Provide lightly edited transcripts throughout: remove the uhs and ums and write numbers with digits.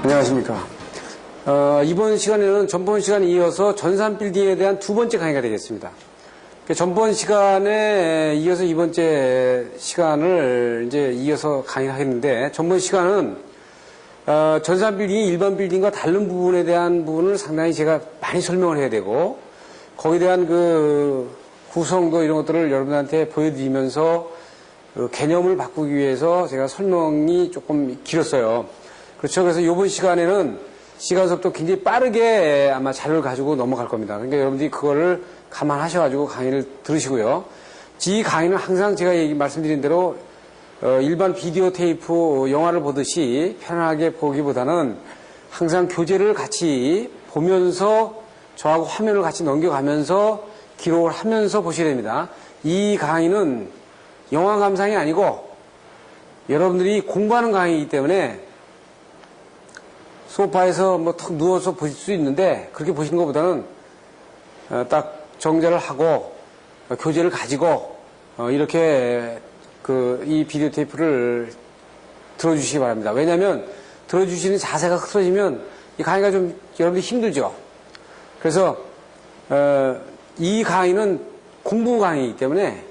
안녕하십니까. 이번 시간에는 전번 시간에 이어서 전산 빌딩에 대한 두 번째 강의가 되겠습니다. 전번 시간에 이어서 이번째 시간을 이제 이어서 강의를 하겠는데, 전번 시간은 전산 빌딩이 일반 빌딩과 다른 부분에 대한 부분을 상당히 제가 많이 설명을 해야 되고, 거기에 대한 그 구성도 이런 것들을 여러분한테 보여드리면서 개념을 바꾸기 위해서 제가 설명이 조금 길었어요. 그렇죠. 그래서 이번 시간에는 시간 속도 굉장히 빠르게 아마 자료를 가지고 넘어갈 겁니다. 그러니까 여러분들이 그거를 감안하셔가지고 강의를 들으시고요. 이 강의는 항상 제가 말씀드린 대로 일반 비디오 테이프 영화를 보듯이 편안하게 보기보다는 항상 교재를 같이 보면서 저하고 화면을 같이 넘겨가면서 기록을 하면서 보셔야 됩니다. 이 강의는 영화 감상이 아니고 여러분들이 공부하는 강의이기 때문에 소파에서 뭐 턱 누워서 보실 수 있는데, 그렇게 보시는 것보다는 딱 정자를 하고 교재를 가지고 이렇게 이 비디오 테이프를 들어주시기 바랍니다. 왜냐하면 들어주시는 자세가 흐트러지면 이 강의가 좀 여러분들이 힘들죠. 그래서 이 강의는 공부 강의이기 때문에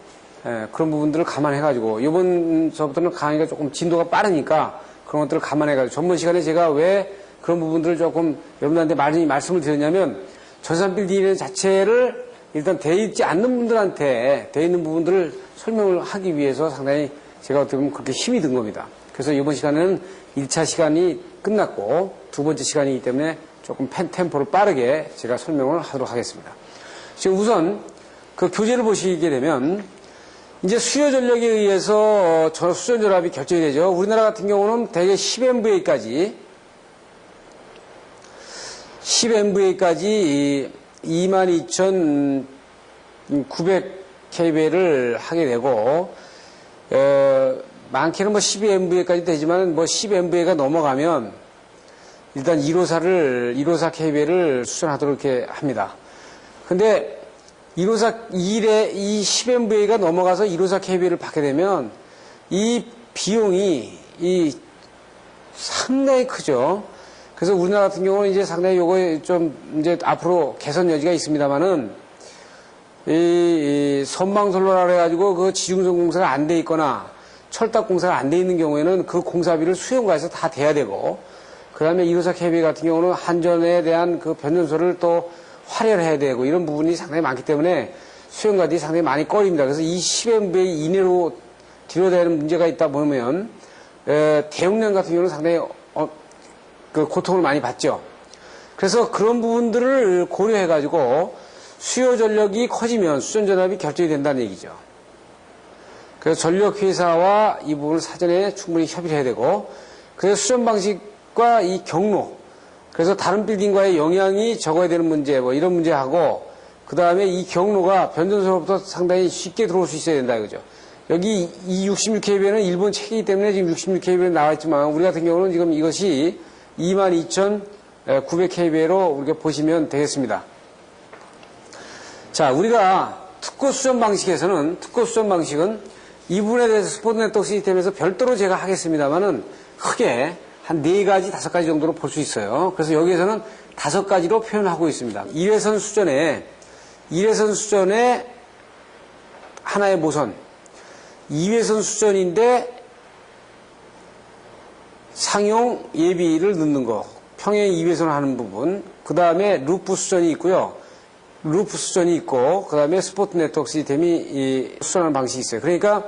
그런 부분들을 감안해가지고, 이번서부터는 강의가 조금 진도가 빠르니까 그런 것들을 감안해가지고, 전번 시간에 제가 왜 그런 부분들을 조금 여러분들한테 많이 말씀을 드렸냐면, 전산 빌딩 자체를 일단 돼 있지 않는 분들한테 돼 있는 부분들을 설명을 하기 위해서 상당히 제가 어떻게 보면 그렇게 힘이 든 겁니다. 그래서 이번 시간에는 1차 시간이 끝났고 두 번째 시간이기 때문에 조금 템포를 빠르게 제가 설명을 하도록 하겠습니다. 지금 우선 그 교재를 보시게 되면, 이제 수요 전력에 의해서 수전 전압이 결정이 되죠. 우리나라 같은 경우는 대개 10MVA까지 22,900kV를 하게 되고, 많게는 뭐 12MVA까지 되지만 뭐 10MVA가 넘어가면 일단 154 kV를 수전하도록 이렇게 합니다. 근데 154이 10MVA가 넘어가서 154 kV를 받게 되면 이 비용이 상당히 크죠. 그래서 우리나라 같은 경우는 이제 상당히 요거에 좀 이제 앞으로 개선 여지가 있습니다만은, 이 선방솔로라 해가지고 그 지중선 공사가 안 돼 있거나 철탑 공사가 안 돼 있는 경우에는 그 공사비를 수용가에서 다 대야 되고, 그 다음에 154 kV 같은 경우는 한전에 대한 그 변전소를 또 활용해야 되고, 이런 부분이 상당히 많기 때문에 수용가들이 상당히 많이 꺼립니다. 그래서 이 10MVA 이내로 뒤로 되는 문제가 있다 보면 대용량 같은 경우는 상당히 그 고통을 많이 받죠. 그래서 그런 부분들을 고려해가지고 수요 전력이 커지면 수전 전압이 결정이 된다는 얘기죠. 그래서 전력회사와 이 부분을 사전에 충분히 협의를 해야 되고, 그래서 수전 방식과 이 경로, 그래서 다른 빌딩과의 영향이 적어야 되는 문제, 뭐 이런 문제하고, 그 다음에 이 경로가 변전소로부터 상당히 쉽게 들어올 수 있어야 된다 이거죠. 여기 이 66kV는 일본 책이기 때문에 지금 66kV에 나와 있지만, 우리 같은 경우는 지금 이것이 22,900kV로 우리가 보시면 되겠습니다. 자, 우리가 특고 수전 방식에서는, 특고 수전 방식은 이 부분에 대해서 스포트 네트워크 시스템에서 별도로 제가 하겠습니다만은 크게 한 4가지, 5가지 정도로 볼 수 있어요. 그래서 여기에서는 5가지로 표현하고 있습니다. 1회선 수전에 하나의 모선, 2회선 수전인데 상용 예비를 넣는 거, 평행 2회선 하는 부분, 그 다음에 루프 수전이 있고요. 루프 수전이 있고, 그 다음에 스포트 네트워크 시스템이 수전하는 방식이 있어요. 그러니까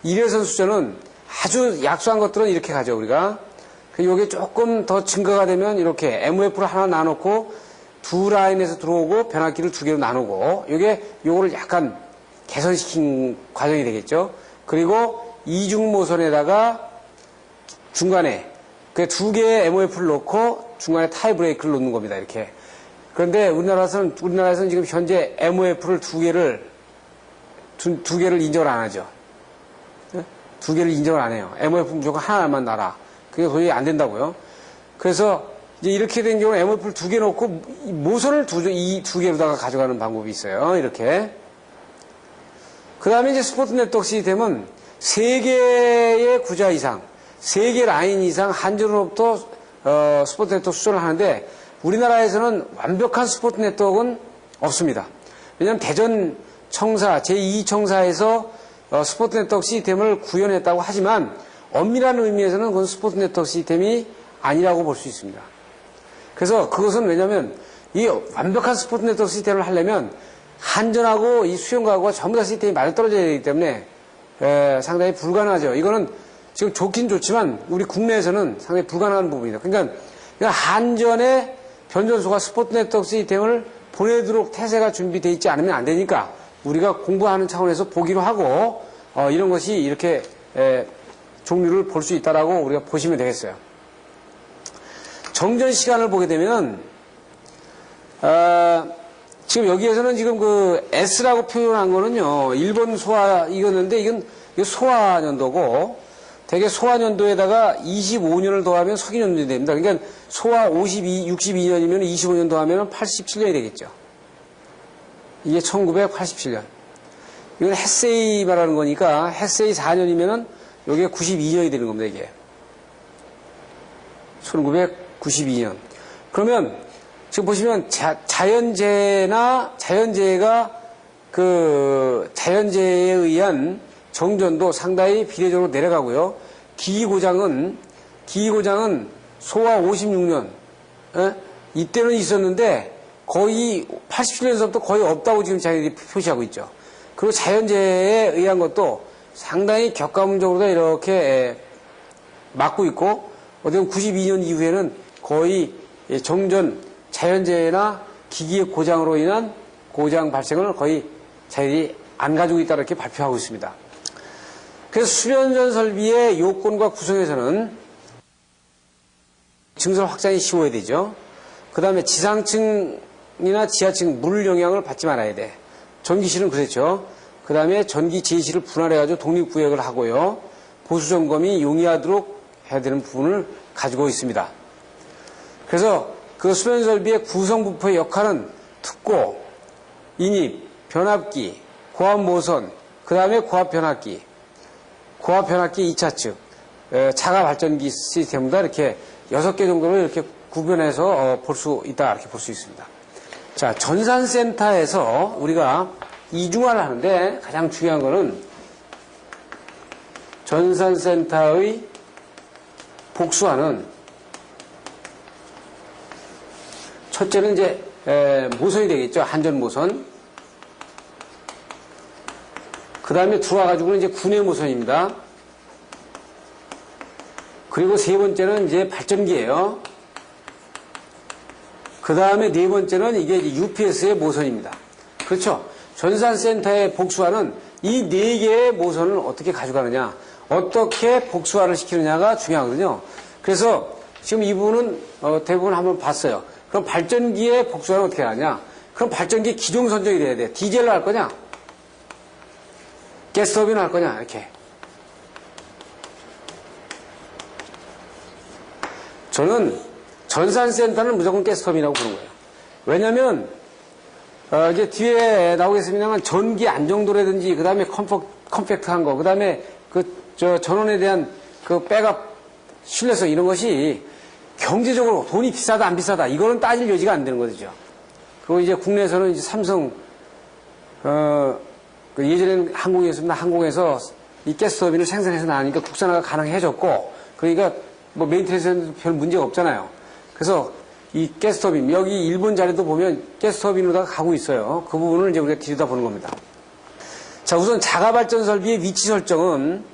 1회선 수전은 아주 약소한 것들은 이렇게 가죠, 우리가. 요게 조금 더 증가가 되면 이렇게 MOF를 하나 나눠놓고 두 라인에서 들어오고 변압기를 2개로 나누고, 요거를 약간 개선시킨 과정이 되겠죠. 그리고 이중 모선에다가 중간에 그 2개의 MOF를 넣고 중간에 타이 브레이크를 놓는 겁니다. 이렇게. 그런데 우리나라에서는 지금 현재 MOF를 2개를 인정을 안 하죠. 2개를 인정을 안 해요. MOF 무조건 하나만 놔라. 그게 거의 안 된다고요. 그래서 이제 이렇게 된 경우는 MOF를 2개 놓고 모선을 이 2개로다가 가져가는 방법이 있어요. 이렇게. 그 다음에 이제 스포트 네트워크 시스템은 3개의 구자 이상, 3개 라인 이상 한전으로부터 스포트 네트워크 수준을 하는데 우리나라에서는 완벽한 스포트 네트워크는 없습니다. 왜냐하면 대전 청사, 제2청사에서 스포트 네트워크 시스템을 구현했다고 하지만 엄밀한 의미에서는 그건 스포트 네트워크 시스템이 아니라고 볼 수 있습니다. 그래서 그것은 왜냐하면 이 완벽한 스포트 네트워크 시스템을 하려면 한전하고 이 수영과하고 전부 다 시스템이 맞아떨어져야 되기 때문에 상당히 불가능하죠. 이거는 지금 좋긴 좋지만 우리 국내에서는 상당히 불가능한 부분이다. 그러니까 한전의 변전소가 스포트 네트워크 시스템을 보내도록 태세가 준비되어 있지 않으면 안 되니까 우리가 공부하는 차원에서 보기로 하고 이런 것이 이렇게 종류를 볼 수 있다라고 우리가 보시면 되겠어요. 정전 시간을 보게 되면 지금 여기에서는 지금 그 S라고 표현한 거는요 일본 소화 이거였는데 이건 소화년도고 대개 소화년도에다가 25년을 더하면 석인년도이 됩니다. 그러니까 소화 62년이면 25년 더하면 87년이 되겠죠. 이게 1987년. 이건 헤세이 말하는 거니까 헤세이 4년이면은 여기가 92년이 되는 겁니다. 이게 1992년. 그러면 지금 보시면 자연재해가 그 자연재해에 의한 정전도 상당히 비례적으로 내려가고요. 기기고장은 소화 56년 이때는 있었는데 거의 87년서부터 거의 없다고 지금 자기들이 표시하고 있죠. 그리고 자연재해에 의한 것도 상당히 격감적으로 이렇게 막고 있고 어디 보면 92년 이후에는 거의 정전 자연재해나 기기의 고장으로 인한 고장 발생을 거의 자기들이 안 가지고 있다 이렇게 발표하고 있습니다. 그래서 수변전 설비의 요건과 구성에서는 증설 확장이 쉬워야 되죠. 그 다음에 지상층이나 지하층 물 영향을 받지 말아야 돼. 전기실은 그랬죠. 그 다음에 전기 제시를 분할해가지고 독립구역을 하고요. 보수점검이 용이하도록 해야 되는 부분을 가지고 있습니다. 그래서 그 수변설비의 구성부포의 역할은 특고, 인입, 변압기, 고압모선, 그 다음에 고압변압기 2차측, 자가발전기 시스템보다 이렇게 6개 정도로 이렇게 구분해서 볼 수 있다, 이렇게 볼 수 있습니다. 자, 전산센터에서 우리가 이중화를 하는데 가장 중요한 거는 전산센터의 복수화는 첫째는 이제 모선이 되겠죠. 한전 모선. 그 다음에 들어와가지고는 이제 군의 모선입니다. 그리고 세 번째는 이제 발전기예요. 그 다음에 네 번째는 이게 UPS의 모선입니다. 그렇죠. 전산센터의 복수화는 이 네 개의 모선을 어떻게 가져가느냐, 어떻게 복수화를 시키느냐가 중요하거든요. 그래서 지금 이 부분은 대부분 한번 봤어요. 그럼 발전기의 복수화는 어떻게 하냐? 그럼 발전기 기종 선정이 돼야 돼. 디젤로 할 거냐? 가스터빈을 할 거냐? 이렇게. 저는 전산센터는 무조건 가스터빈이라고 부르는 거예요. 왜냐면 이제 뒤에 나오겠습니다만 전기 안정도라든지 그 다음에 컴팩트한 거, 그 다음에 전원에 대한 그 백업 신뢰성 이런 것이 경제적으로 돈이 비싸다 안 비싸다 이거는 따질 여지가 안 되는 거죠. 그리고 이제 국내에서는 이제 삼성 예전에는 항공이었습니다. 항공에서 이 가스터빈을 생산해서 나가니까 국산화가 가능해졌고 그러니까 뭐 메인테너ન્스에는 별 문제가 없잖아요. 그래서 이 가스터빈 여기 일본 자료도 보면 가스터빈으로다가 가고 있어요. 그 부분을 이제 우리가 들여다보는 겁니다. 자, 우선 자가발전 설비의 위치 설정은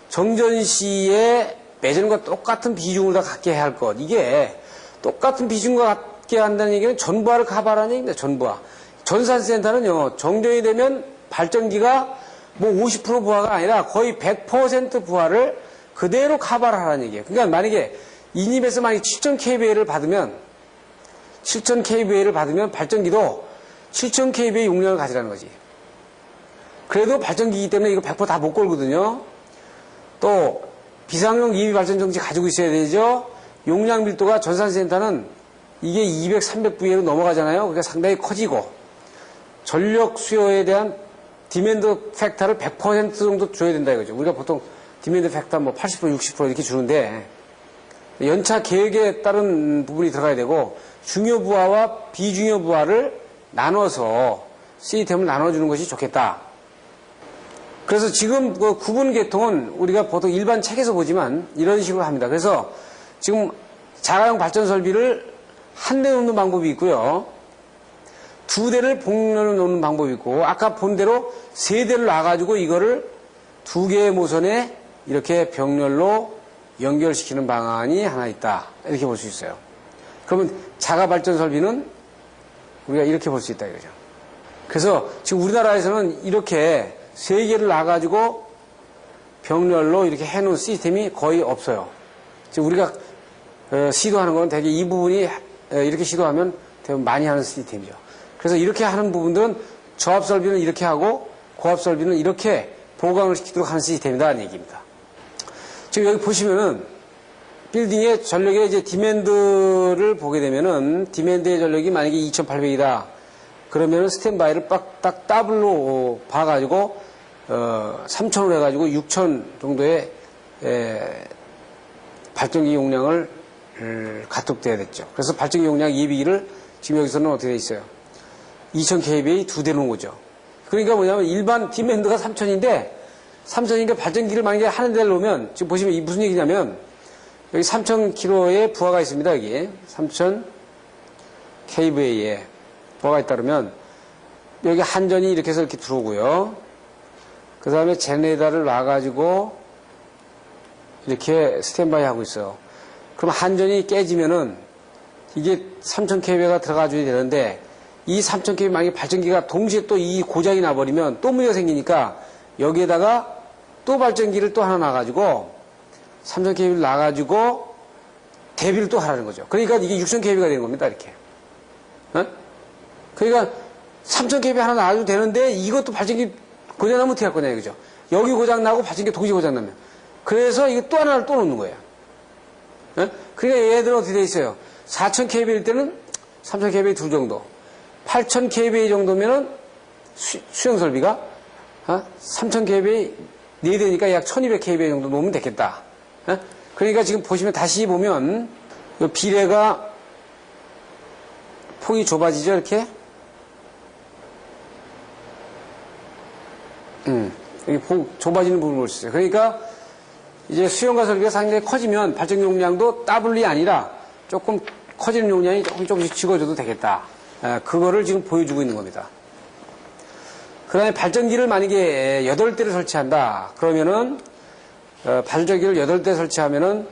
정전 시에 예전과 똑같은 비중을 다 갖게 해야 할 것. 이게 똑같은 비중과 갖게 한다는 얘기는 전부하를 가발하는 얘기입니다. 전부하. 전산센터는요, 정전이 되면 발전기가 뭐 50% 부하가 아니라 거의 100% 부하를 그대로 카바를 하는 얘기예요. 그러니까 만약에 인입에서 만약에 7000kVA를 받으면 7000kVA를 받으면 발전기도 7000kVA 용량을 가지라는 거지. 그래도 발전기이기 때문에 이거 100% 다 못 걸거든요. 또 비상용 EV 발전 정지 가지고 있어야 되죠. 용량 밀도가 전산센터는 이게 200, 300VA로 넘어가잖아요. 그러니까 상당히 커지고 전력 수요에 대한 디맨드 팩터를 100% 정도 줘야 된다 이거죠. 우리가 보통 디맨드 팩터 뭐 80%, 60% 이렇게 주는데 연차 계획에 따른 부분이 들어가야 되고 중요 부하와 비중요 부하를 나눠서 시스템을 나눠주는 것이 좋겠다. 그래서 지금 그 구분 계통은 우리가 보통 일반 책에서 보지만 이런 식으로 합니다. 그래서 지금 자가용 발전 설비를 한 대 놓는 방법이 있고요. 두 대를 복로로 놓는 방법이 있고 아까 본 대로 세 대를 놔가지고 이거를 두 개의 모선에 이렇게 병렬로 연결시키는 방안이 하나 있다. 이렇게 볼 수 있어요. 그러면 자가 발전 설비는 우리가 이렇게 볼 수 있다 이거죠. 그래서 지금 우리나라에서는 이렇게 세 개를 놔가지고 병렬로 이렇게 해놓은 시스템이 거의 없어요. 지금 우리가 시도하는 건 대개 이 부분이 이렇게 시도하면 대부분 많이 하는 시스템이죠. 그래서 이렇게 하는 부분들은 저압 설비는 이렇게 하고 고압 설비는 이렇게 보강을 시키도록 하는 시스템이다라는 얘기입니다. 지금 여기 보시면은 빌딩의 전력의 이제 디맨드를 보게 되면은 디맨드의 전력이 만약에 2,800이다. 그러면은 스탠바이를 딱 더블로 봐가지고 3,000으로 해가지고 6,000 정도의 발전기 용량을 가속돼야 됐죠. 그래서 발전기 용량 예비기를 지금 여기서는 어떻게 돼 있어요? 2000kVA 두 대 놓은 거죠. 그러니까 뭐냐면 일반 디맨드가 3,000인데 3,000이니까 발전기를 만약에 하는 데를 놓으면 지금 보시면 이 무슨 얘기냐면 여기 3,000kV의 부하가 있습니다. 여기 3,000kVA에 부하가 있다 그러면 여기 한전이 이렇게 해서 이렇게 들어오고요. 그 다음에 제네레이터를 놔가지고 이렇게 스탠바이 하고 있어요. 그럼 한전이 깨지면은 이게 3,000kV가 들어가줘야 되는데 이 3,000kV 만약에 발전기가 동시에 또 이 고장이 나버리면 또 문제가 생기니까 여기에다가 또 발전기를 또 하나 놔가지고 3,000kV를 놔가지고 대비를 또 하라는 거죠. 그러니까 이게 6,000kV가 되는 겁니다. 이렇게. 어? 그러니까 3,000kV 하나 놔도 되는데 이것도 발전기 고장나면 어떻게 할 거냐 이거죠. 여기 고장나고 발전기 동시에 고장나면. 그래서 이거 또 하나를 또 놓는 거예요. 어? 그러니까 얘들은 어떻게 돼 있어요? 4,000kV일 때는 3,000kV 둘 정도. 8,000kV 정도면은 수용 설비가 3,000kV 4대니까 약 1,200kV 정도 놓으면 되겠다. 그러니까 지금 보시면 다시 보면 이 비례가 폭이 좁아지죠 이렇게. 여기 폭 좁아지는 부분을 볼 수 있어요. 그러니까 이제 수용과 설비가 상당히 커지면 발전 용량도 더블이 아니라 조금 커지는 용량이 조금씩 찍어줘도 되겠다. 그거를 지금 보여주고 있는 겁니다. 그 다음에 발전기를 만약에 8대를 설치한다. 그러면은, 발전기를 8대 설치하면은,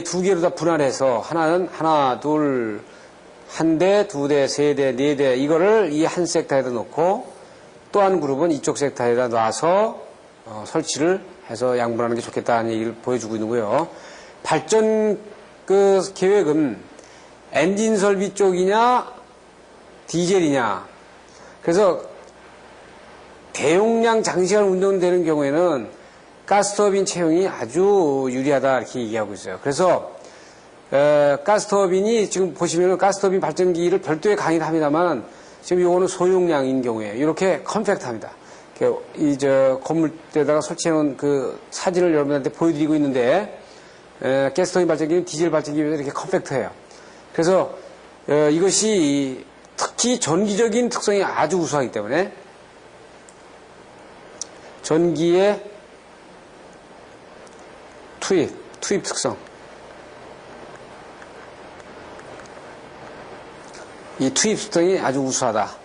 두 개로 다 분할해서, 하나는 하나, 둘, 한 대, 두 대, 세 대, 네 대, 이거를 이 한 섹터에다 놓고, 또 한 그룹은 이쪽 섹터에다 놔서, 설치를 해서 양분하는 게 좋겠다는 얘기를 보여주고 있는 거고요. 발전 계획은 엔진 설비 쪽이냐, 디젤이냐. 그래서 대용량 장시간 운전되는 경우에는 가스터빈 채용이 아주 유리하다 이렇게 얘기하고 있어요. 그래서 가스터빈이 지금 보시면 가스터빈 발전기를 별도의 강의를 합니다만 지금 이거는 소용량인 경우에 이렇게 컴팩트합니다. 이 건물에다가 설치해놓은 그 사진을 여러분한테 보여드리고 있는데 가스터빈 발전기는 디젤 발전기에 비해서 이렇게 컴팩트해요. 그래서 이것이 특히 전기적인 특성이 아주 우수하기 때문에 전기의 투입 특성. 이 투입 특성이 아주 우수하다.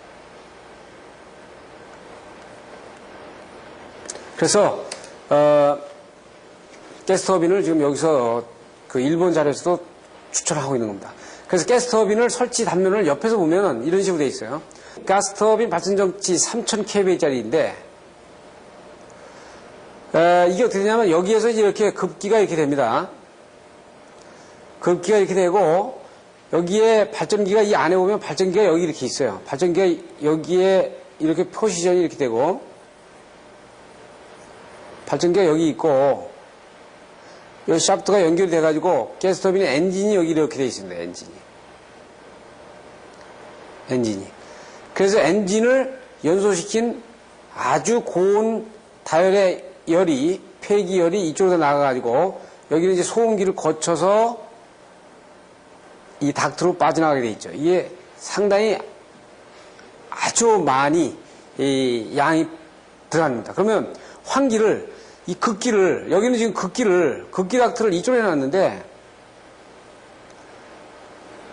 그래서, 가스터빈을 지금 여기서 그 일본 자료에서도 추천하고 있는 겁니다. 그래서 가스터빈을 설치 단면을 옆에서 보면 이런 식으로 되어 있어요. 가스터빈 발전정치 3,000kV짜리인데, 이게 어떻게 되냐면 여기에서 이렇게 급기가 이렇게 됩니다. 급기가 이렇게 되고 여기에 발전기가 이 안에 보면 발전기가 여기 이렇게 있어요. 발전기가 여기에 이렇게 포지션이 이렇게 되고 발전기가 여기 있고 여기 샤프트가 연결이 돼가지고 가스터빈의 엔진이 여기 이렇게 되어 있습니다. 엔진이. 그래서 엔진을 연소시킨 아주 고온 다열의 폐기열이 이쪽으로 나가가지고 여기는 이제 소음기를 거쳐서 이 닥트로 빠져나가게 돼 있죠. 이게 상당히 아주 많이 이 양이 들어갑니다. 그러면 환기를, 이 극기를, 여기는 지금 극기 닥트를 이쪽에 해놨는데,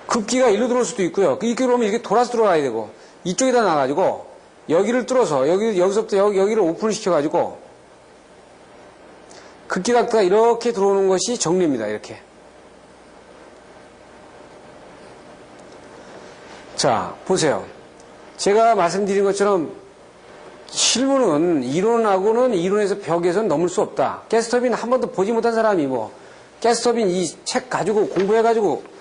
급기가 일로 들어올 수도 있고요. 이렇게 들어오면 이렇게 돌아서 들어가야 되고, 이쪽에다 놔가지고, 여기를 뚫어서, 여기서부터 여기를 오픈을 시켜가지고, 급기 닥트가 이렇게 들어오는 것이 정리입니다. 이렇게. 자, 보세요. 제가 말씀드린 것처럼, 실무는 이론에서 벽에서는 넘을 수 없다. 가스터빈 한 번도 보지 못한 사람이 뭐, 가스터빈 이 책 가지고 공부해가지고,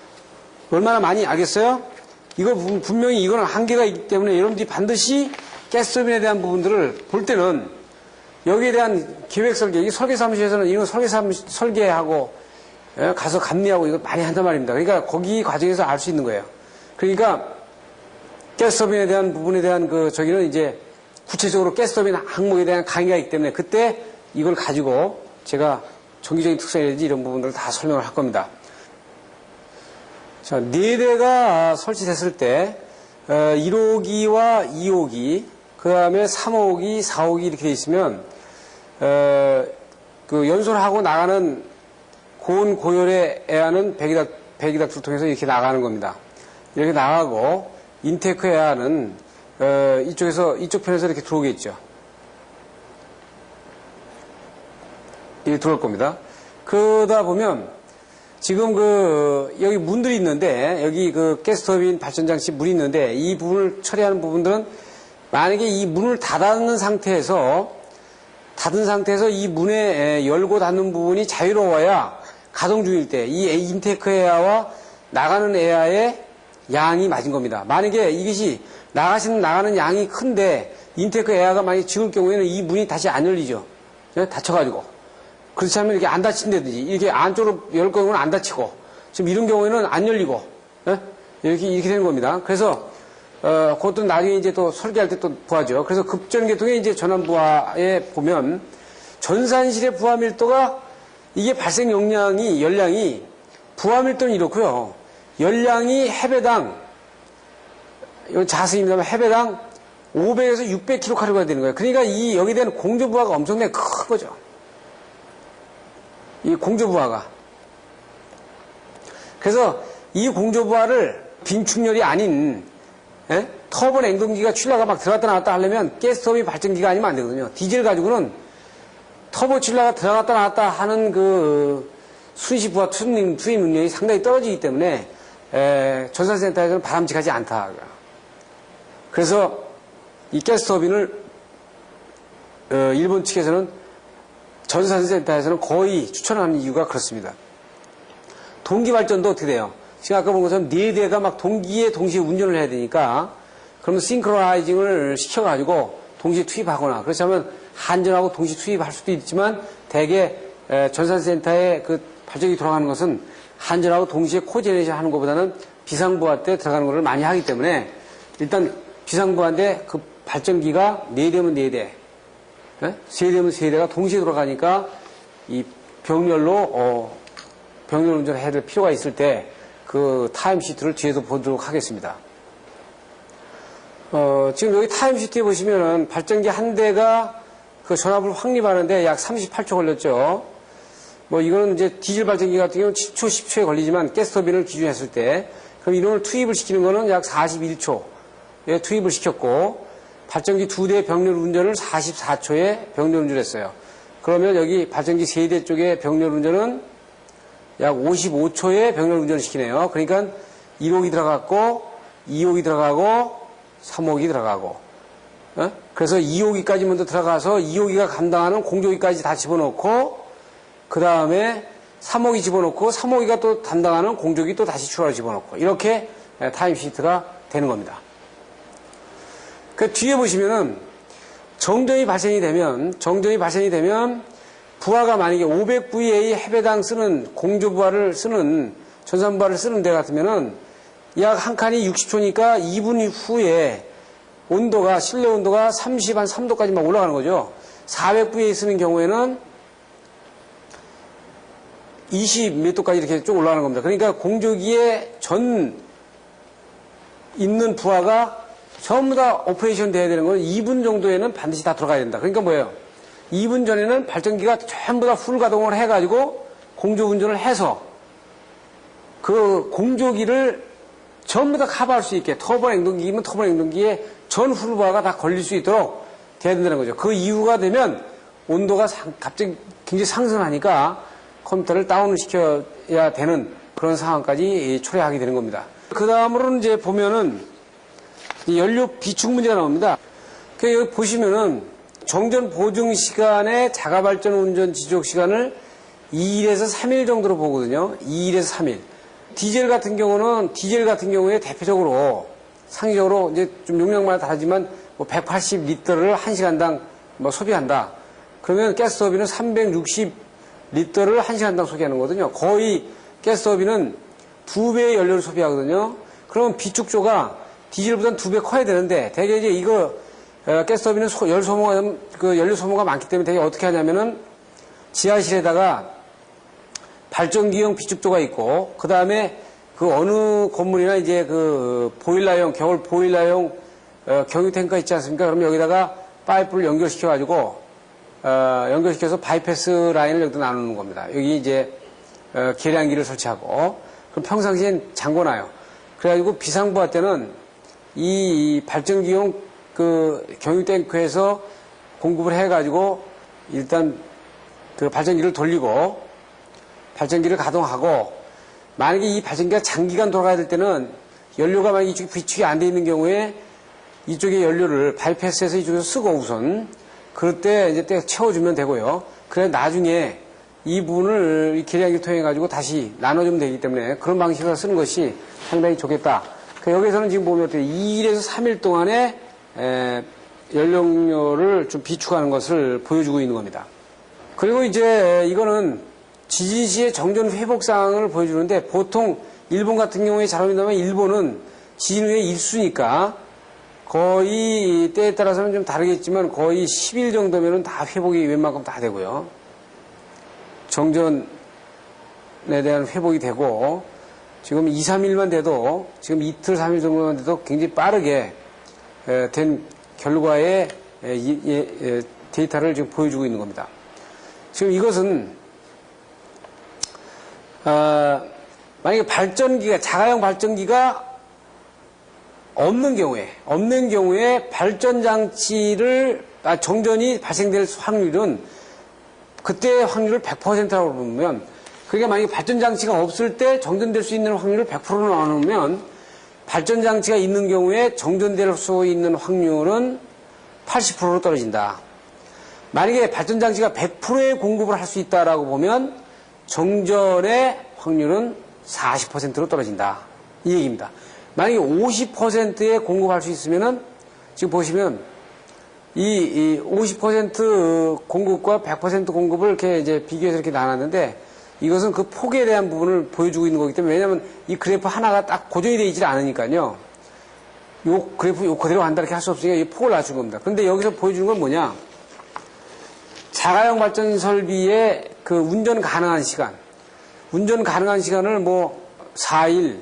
얼마나 많이 알겠어요? 이걸 분명히 이거는 한계가 있기 때문에 여러분들이 반드시 가스터빈에 대한 부분들을 볼 때는 여기에 대한 기획 설계, 이 설계 사무실에서는 이런 설계하고 가서 감리하고 이거 많이 한단 말입니다. 그러니까 거기 과정에서 알 수 있는 거예요. 그러니까 가스터빈에 대한 부분에 대한 저기는 이제 구체적으로 가스터빈 항목에 대한 강의가 있기 때문에 그때 이걸 가지고 제가 전기적인 특성이라든지 이런 부분들을 다 설명을 할 겁니다. 자, 4대가 설치됐을 때 1호기와 2호기, 그 다음에 3호기, 4호기 이렇게 돼 있으면 그 연소를 하고 나가는 고온 고열의 에어는 배기닥트를 통해서 이렇게 나가는 겁니다. 이렇게 나가고 인테이크 에어는 이쪽 편에서 이렇게 들어오겠죠. 이렇게 들어올 겁니다. 그러다 보면 지금 여기 문들이 있는데, 여기 가스터빈 발전장치 문이 있는데, 이 부분을 처리하는 부분들은 만약에 이 문을 닫은 상태에서 이 문에 열고 닫는 부분이 자유로워야 가동 중일 때, 이 인테이크 에어와 나가는 에어의 양이 맞은 겁니다. 만약에 이것이 나가는 양이 큰데, 인테이크 에어가 만약에 적을 경우에는 이 문이 다시 안 열리죠. 닫혀가지고. 그렇지 않으면 이렇게 안 닫힌다든지, 이렇게 안쪽으로 열 경우는 안 닫히고, 지금 이런 경우에는 안 열리고, 이렇게 되는 겁니다. 그래서, 그것도 나중에 이제 또 설계할 때 또 보아죠. 그래서 급전계통의 이제 전환부하에 보면, 전산실의 부하 밀도가, 이게 발생 열량이, 부하 밀도는 이렇고요. 열량이 해배당, 이건 자승입니다만 해배당 500에서 600kcal가 되는 거예요. 그러니까 여기에 대한 공조부하가 엄청나게 큰 거죠. 이 공조부하가. 그래서 이 공조부하를 빈축열이 아닌 터보 냉동기가 칠러가 막 들어갔다 나왔다 하려면 가스터빈 발전기가 아니면 안 되거든요. 디젤 가지고는 터보 칠러가 들어갔다 나왔다 하는 순시 부하 투입 능력이 상당히 떨어지기 때문에 전산센터에서는 바람직하지 않다. 그래서 이 가스터빈을 일본 측에서는 전산센터에서는 거의 추천하는 이유가 그렇습니다. 동기발전도 어떻게 돼요? 지금 아까 본 것처럼 4대가 막 동시에 운전을 해야 되니까 그러면 싱크로나이징을 시켜가지고 동시에 투입하거나 그렇지 않으면 한전하고 동시 투입할 수도 있지만 대개 전산센터에 발전기 돌아가는 것은 한전하고 동시에 코제네이션 하는 것보다는 비상부하 때 들어가는 것을 많이 하기 때문에 일단 비상부하 때 발전기가 4대면 4대 3대면 3대가 동시에 돌아가니까 이 병렬로 병렬 운전을 해야 될 필요가 있을 때 타임시트를 뒤에서 보도록 하겠습니다. 지금 여기 타임시트에 보시면은 발전기 한 대가 전압을 확립하는데 약 38초 걸렸죠. 이거는 이제 디젤 발전기 같은 경우는 7초, 10초에 걸리지만 가스터빈을 기준했을 때 그럼 이놈을 투입을 시키는 거는 약 41초에 투입을 시켰고 발전기 2대 병렬 운전을 44초에 병렬 운전을 했어요. 그러면 여기 발전기 3대 쪽에 병렬 운전은 약 55초에 병렬 운전을 시키네요. 그러니까 1호기 들어갔고 2호기 들어가고 3호기 들어가고 그래서 2호기까지 먼저 들어가서 2호기가 감당하는 공조기까지 다 집어넣고 그 다음에 3호기 집어넣고 3호기가 또 담당하는 공조기 또 다시 추가로 집어넣고 이렇게 타임시트가 되는 겁니다. 그 뒤에 보시면은 정전이 발생이 되면 부하가 만약에 500VA 해배당 쓰는 공조부하를 쓰는 전산부하를 쓰는 데 같으면은 약 한 칸이 60초니까 2분 후에 실내 온도가 3도까지 막 올라가는 거죠. 400VA 쓰는 경우에는 20 몇 도까지 이렇게 쭉 올라가는 겁니다. 그러니까 공조기에 전 있는 부하가 전부 다 오퍼레이션 돼야 되는 건 2분 정도에는 반드시 다 들어가야 된다. 그러니까 뭐예요? 2분 전에는 발전기가 전부 다 풀 가동을 해가지고 공조 운전을 해서 그 공조기를 전부 다 커버할 수 있게 터보 냉동기면 터보 냉동기에 전 후르바가 다 걸릴 수 있도록 돼야 된다는 거죠. 그 이유가 되면 온도가 갑자기 굉장히 상승하니까 컴퓨터를 다운을 시켜야 되는 그런 상황까지 초래하게 되는 겁니다. 그 다음으로는 이제 보면은 연료 비축 문제가 나옵니다. 여기 보시면은 정전 보증 시간에 자가 발전 운전 지속 시간을 2일에서 3일 정도로 보거든요. 2일에서 3일. 디젤 같은 경우에 대표적으로 상대적으로 이제 좀 용량마다 다르지만 뭐 180리터를 1시간당 뭐 소비한다. 그러면 가스터빈은 360리터를 1시간당 소비하는 거거든요. 거의 가스터빈은 2배의 연료를 소비하거든요. 그러면 비축조가 디젤보다는 2배 커야 되는데 대개 이제 이거 가스터빈은 연료 소모가 많기 때문에 되게 어떻게 하냐면은 지하실에다가 발전기용 비축조가 있고 그 다음에 그 어느 건물이나 이제 그 보일러용 겨울 보일러용 경유 탱크가 있지 않습니까? 그럼 여기다가 파이프를 연결시켜가지고 연결시켜서 바이패스 라인을 여기다 나누는 겁니다. 여기 이제 계량기를 설치하고 그럼 평상시엔 잠궈놔요. 그래가지고 비상부하 때는 이 발전기용 그 경유 탱크에서 공급을 해가지고 일단 그 발전기를 돌리고 발전기를 가동하고 만약에 이 발전기가 장기간 돌아가야 될 때는 연료가 만약에 이쪽에 비축이 안 돼 있는 경우에 이쪽에 연료를 바이패스에서 이쪽에서 쓰고 우선 그럴 때 이제 채워주면 되고요. 그래 나중에 이 부분을 계량기를 통해 가지고 다시 나눠주면 되기 때문에 그런 방식으로 쓰는 것이 상당히 좋겠다. 여기서는 지금 보면 2일에서 3일 동안에 연료를 좀 비축하는 것을 보여주고 있는 겁니다. 그리고 이제 이거는 지진 시의 정전 회복 상황을 보여주는데 보통 일본 같은 경우에 잘 알면 일본은 지진 후에 일수니까 거의 때에 따라서는 좀 다르겠지만 거의 10일 정도면은 다 회복이 웬만큼 다 되고요. 정전에 대한 회복이 되고 지금 2, 3일만 돼도 지금 이틀, 3일 정도만 돼도 굉장히 빠르게 된 결과의 데이터를 지금 보여주고 있는 겁니다. 지금 이것은 만약에 발전기가 자가용 발전기가 없는 경우에 발전 장치를 정전이 발생될 확률은 그때 확률을 100%라고 보면 그러니까 만약에 발전 장치가 없을 때 정전될 수 있는 확률을 100%로 나누면 발전 장치가 있는 경우에 정전될 수 있는 확률은 80%로 떨어진다. 만약에 발전 장치가 100%의 공급을 할 수 있다라고 보면 정전의 확률은 40%로 떨어진다. 이 얘기입니다. 만약에 50%의 공급할 수 있으면은 지금 보시면 이 50% 공급과 100% 공급을 이렇게 이제 비교해서 이렇게 나눴는데 이것은 그 폭에 대한 부분을 보여주고 있는 거기 때문에 왜냐하면 이 그래프 하나가 딱 고정이 되어 있지 않으니까요. 요 그래프 요 그대로 간다 이렇게 할 수 없으니까 이 폭을 낮춘 겁니다. 그런데 여기서 보여주는 건 뭐냐? 자가용 발전 설비의 그 운전 가능한 시간을 뭐 4일,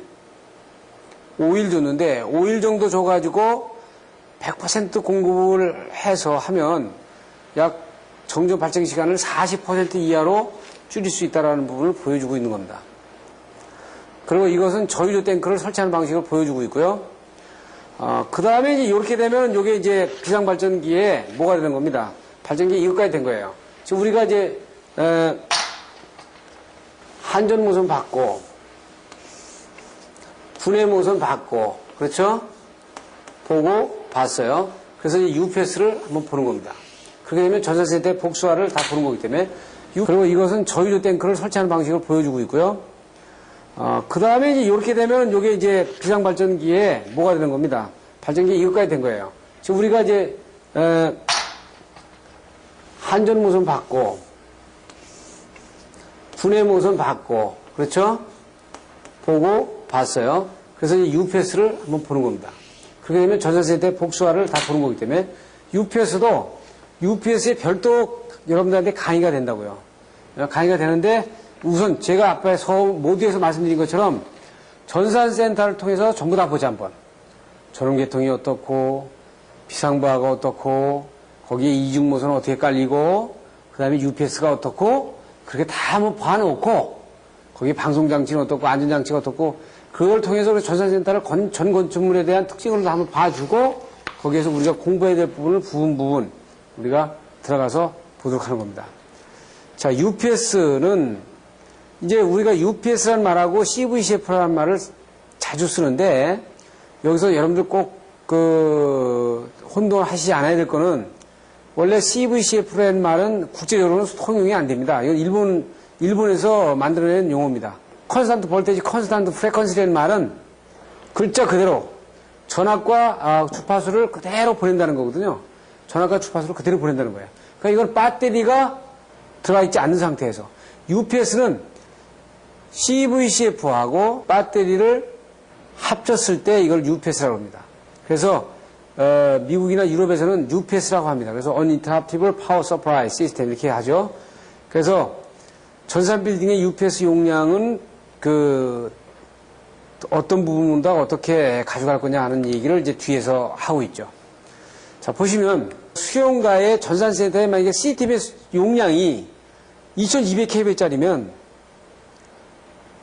5일 줬는데 5일 정도 줘가지고 100% 공급을 해서 하면 약 정전 발생 시간을 40% 이하로 줄일 수 있다는 부분을 보여주고 있는 겁니다. 그리고 이것은 저유조 탱크를 설치하는 방식을 보여주고 있고요. 그 다음에 이제 이렇게 되면 이게 이제 비상발전기에 뭐가 되는 겁니다. 발전기 이것까지 된 거예요. 지금 우리가 이제 한전 모선 받고 분해 모선 받고 그렇죠? 보고 봤어요. 그래서 이제 UPS를 한번 보는 겁니다. 그렇게 되면 전자세대 복수화를 다 보는 거기 때문에 그리고 이것은 저유조 탱크를 설치하는 방식을 보여주고 있고요. 그 다음에 이제 이렇게 되면 이게 이제 비상발전기에 뭐가 되는 겁니다. 발전기 이것까지 된 거예요. 지금 우리가 이제 한전 모선 받고 분해 모선 받고 그렇죠? 보고 봤어요. 그래서 이제 UPS를 한번 보는 겁니다. 그렇게 되면 전자세대 복수화를 다 보는 거기 때문에 UPS도 UPS에 별도 여러분들한테 강의가 된다고요. 강의가 되는데 우선 제가 앞에서 모두에서 말씀드린 것처럼 전산센터를 통해서 전부 다 보자 한번. 전원계통이 어떻고 비상부하가 어떻고 거기에 이중모선은 어떻게 깔리고 그 다음에 UPS가 어떻고 그렇게 다 한번 봐놓고 거기 방송장치는 어떻고 안전장치가 어떻고 그걸 통해서 전산센터를 전 건축물에 대한 특징을 한번 봐주고 거기에서 우리가 공부해야 될 부분을 부분 우리가 들어가서 보도록 하는 겁니다. 자, UPS는 이제 우리가 UPS라는 말하고 CVCF라는 말을 자주 쓰는데 여기서 여러분들 꼭 혼동을 하시지 않아야 될 거는 원래 CVCF라는 말은 국제적으로는 통용이 안 됩니다. 이건 일본에서 만들어낸 용어입니다. 컨스탄트 볼테이지, 컨스탄트 프레퀀시라는 말은 글자 그대로 전압과 주파수를 그대로 보낸다는 거거든요. 전압과 주파수를 그대로 보낸다는 거예요. 그러니까 이건 배터리가 들어가 있지 않는 상태에서 UPS는 CVCF하고 배터리를 합쳤을 때 이걸 UPS라고 합니다. 그래서 미국이나 유럽에서는 UPS라고 합니다. 그래서 Uninterruptible Power Supply System 이렇게 하죠. 그래서 전산 빌딩의 UPS 용량은 어떤 부분보다 어떻게 가져갈 거냐 하는 얘기를 이제 뒤에서 하고 있죠. 자, 보시면 수용가의 전산센터에 만약에 CCTV 용량이 2200kb짜리면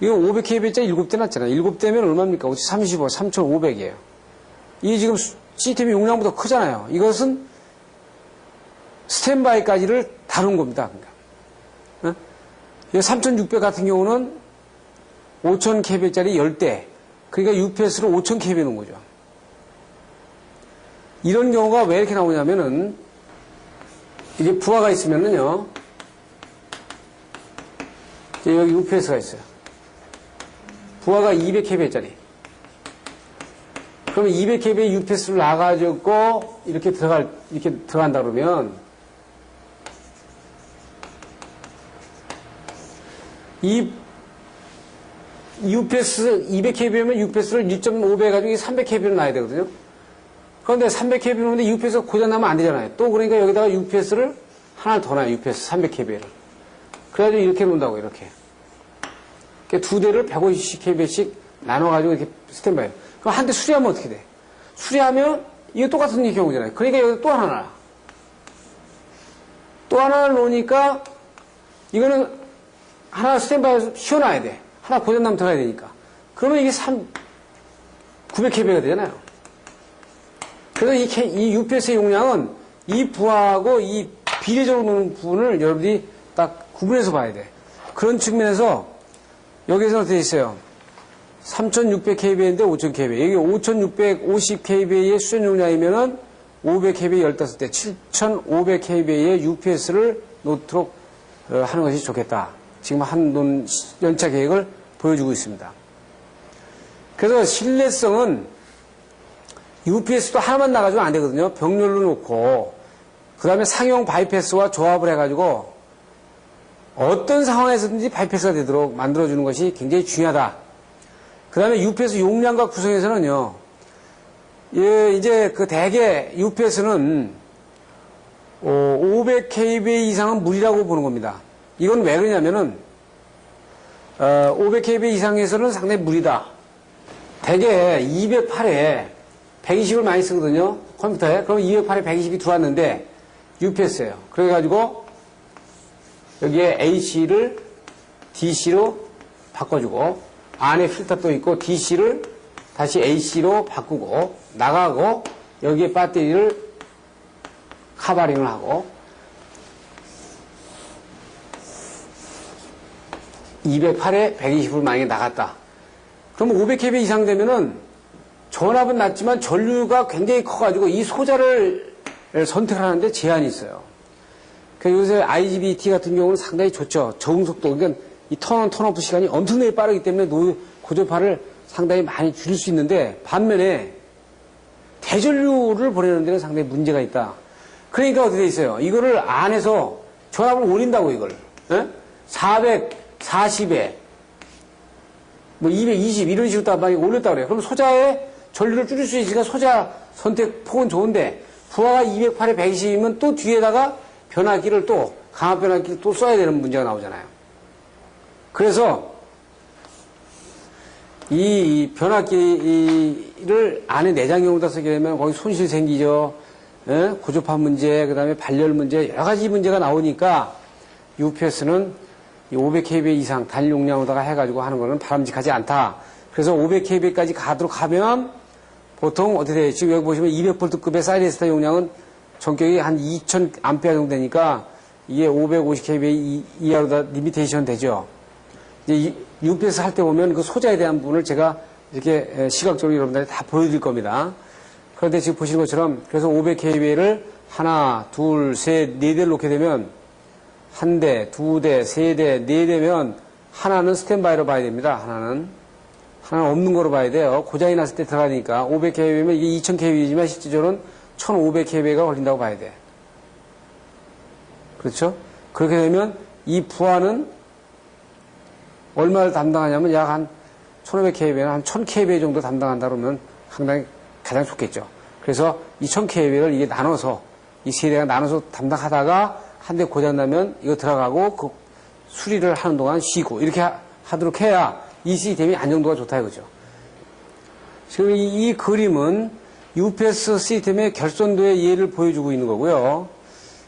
이거 500kb짜리 7대 놨잖아요. 7대면 얼마입니까? 35, 3500이에요. 이게 지금 CCTV 용량보다 크잖아요. 이것은 스탠바이까지를 다룬 겁니다. 그러니까. 3600 같은 경우는 5000kb짜리 10대. 그러니까 UPS로 5000kb 놓은 거죠. 이런 경우가 왜 이렇게 나오냐면은, 이게 부하가 있으면은요, 여기 UPS가 있어요. 부하가 200kb짜리. 그러면 200kb의 UPS를 놔가지고, 이렇게 들어간다 그러면, 이 UPS 200kb면 UPS를 1.5배 해가지고 300kb로 놔야 되거든요. 그런데 300kb 놓는데 UPS가 고장나면 안 되잖아요. 또 그러니까 여기다가 UPS를 하나 더 놔요. UPS 300kb를. 그래가지고 이렇게 놓는다고, 이렇게. 두 대를 150kb씩 나눠가지고 이렇게 스탠바이요. 그럼 한 대 수리하면 어떻게 돼? 수리하면 이거 똑같은 경우잖아요. 그러니까 여기 또 하나 놔. 또 하나를 놓으니까 이거는 하나 스탠바이에서 쉬어놔야 돼. 하나 고장나면 들어가야 되니까. 그러면 이게 900kb가 되잖아요. 그래서 이 UPS의 용량은 이 부하하고 이 비례적으로 놓는 부분을 여러분들이 딱 구분해서 봐야 돼. 그런 측면에서 여기서 어떻게 있어요? 3600kb인데 5000kb. 여기 5650kb의 수전 용량이면은 500kb 15대, 7500kb의 UPS를 놓도록 하는 것이 좋겠다. 지금 한돈 연차 계획을 보여주고 있습니다. 그래서 신뢰성은 UPS도 하나만 나가지고 안 되거든요. 병렬로 놓고 그 다음에 상용 바이패스와 조합을 해가지고 어떤 상황에서든지 바이패스가 되도록 만들어주는 것이 굉장히 중요하다. 그 다음에 UPS 용량과 구성에서는요. 이제 대개 UPS는 500kb 이상은 무리라고 보는 겁니다. 이건 왜 그러냐면은 500kb 이상에서는 상당히 무리다. 대개 208에 120을 많이 쓰거든요. 컴퓨터에. 그럼 208에 120이 들어왔는데 UPS예요. 그래가지고 여기에 AC를 DC로 바꿔주고 안에 필터도 있고 DC를 다시 AC로 바꾸고 나가고 여기에 배터리를 카바링을 하고 208에 120을 만약에 나갔다. 그러면 500kb 이상 되면은 전압은 낮지만 전류가 굉장히 커가지고 이 소자를 선택을 하는데 제한이 있어요. 그러니까 요새 IGBT 같은 경우는 상당히 좋죠. 적응 속도. 그러니까 이 턴온, 턴오프 시간이 엄청나게 빠르기 때문에 고전파를 상당히 많이 줄일 수 있는데 반면에 대전류를 보내는 데는 상당히 문제가 있다. 그러니까 어떻게 돼 있어요? 이거를 안에서 전압을 올린다고 이걸. 440에 뭐 220 이런 식으로 많이 올렸다 그래요. 그럼 소자의 전류를 줄일 수 있으니까 소자 선택 폭은 좋은데 부하가 208에 120이면 또 뒤에다가 변압기를 또 강압 변압기를 또 써야 되는 문제가 나오잖아요. 그래서 이 변압기를 안에 내장용으로 쓰게 되면 거기 손실 생기죠. 예? 고주파 문제, 그 다음에 발열 문제, 여러 가지 문제가 나오니까 UPS는 500kVA 이상 단일 용량으로다가 해가지고 하는 거는 바람직하지 않다. 그래서 500kVA까지 가도록 하면 보통 어떻게 돼요? 지금 여기 보시면 200V급의 사이렌스타 용량은 전격이 한 2000A 정도 되니까 이게 550kVA 이하로 리미테이션 되죠. 이제 UPS 할 때 보면 그 소자에 대한 부분을 제가 이렇게 시각적으로 여러분들이 다 보여드릴 겁니다. 그런데 지금 보시는 것처럼 그래서 500kVA를 하나, 둘, 셋, 네 대를 놓게 되면 한 대, 두 대, 세 대, 네 대면 하나는 스탠바이로 봐야 됩니다. 하나는 없는 거로 봐야 돼요. 고장이 났을 때 들어가니까 500kVA면 이게 2000kVA지만 실질적으로는 1500kVA가 걸린다고 봐야 돼. 그렇죠? 그렇게 되면 이 부하는 얼마를 담당하냐면 약 한 1500kVA나 한 1000kVA 정도 담당한다 그러면 상당히 가장 좋겠죠. 그래서 이 1000kVA를 이게 나눠서 이 세 대가 나눠서 담당하다가 한 대 고장나면 이거 들어가고 그 수리를 하는 동안 쉬고 이렇게 하도록 해야 이 시스템이 안정도가 좋다 이거죠. 지금 이 그림은 UPS 시스템의 결손도의 예를 보여주고 있는 거고요.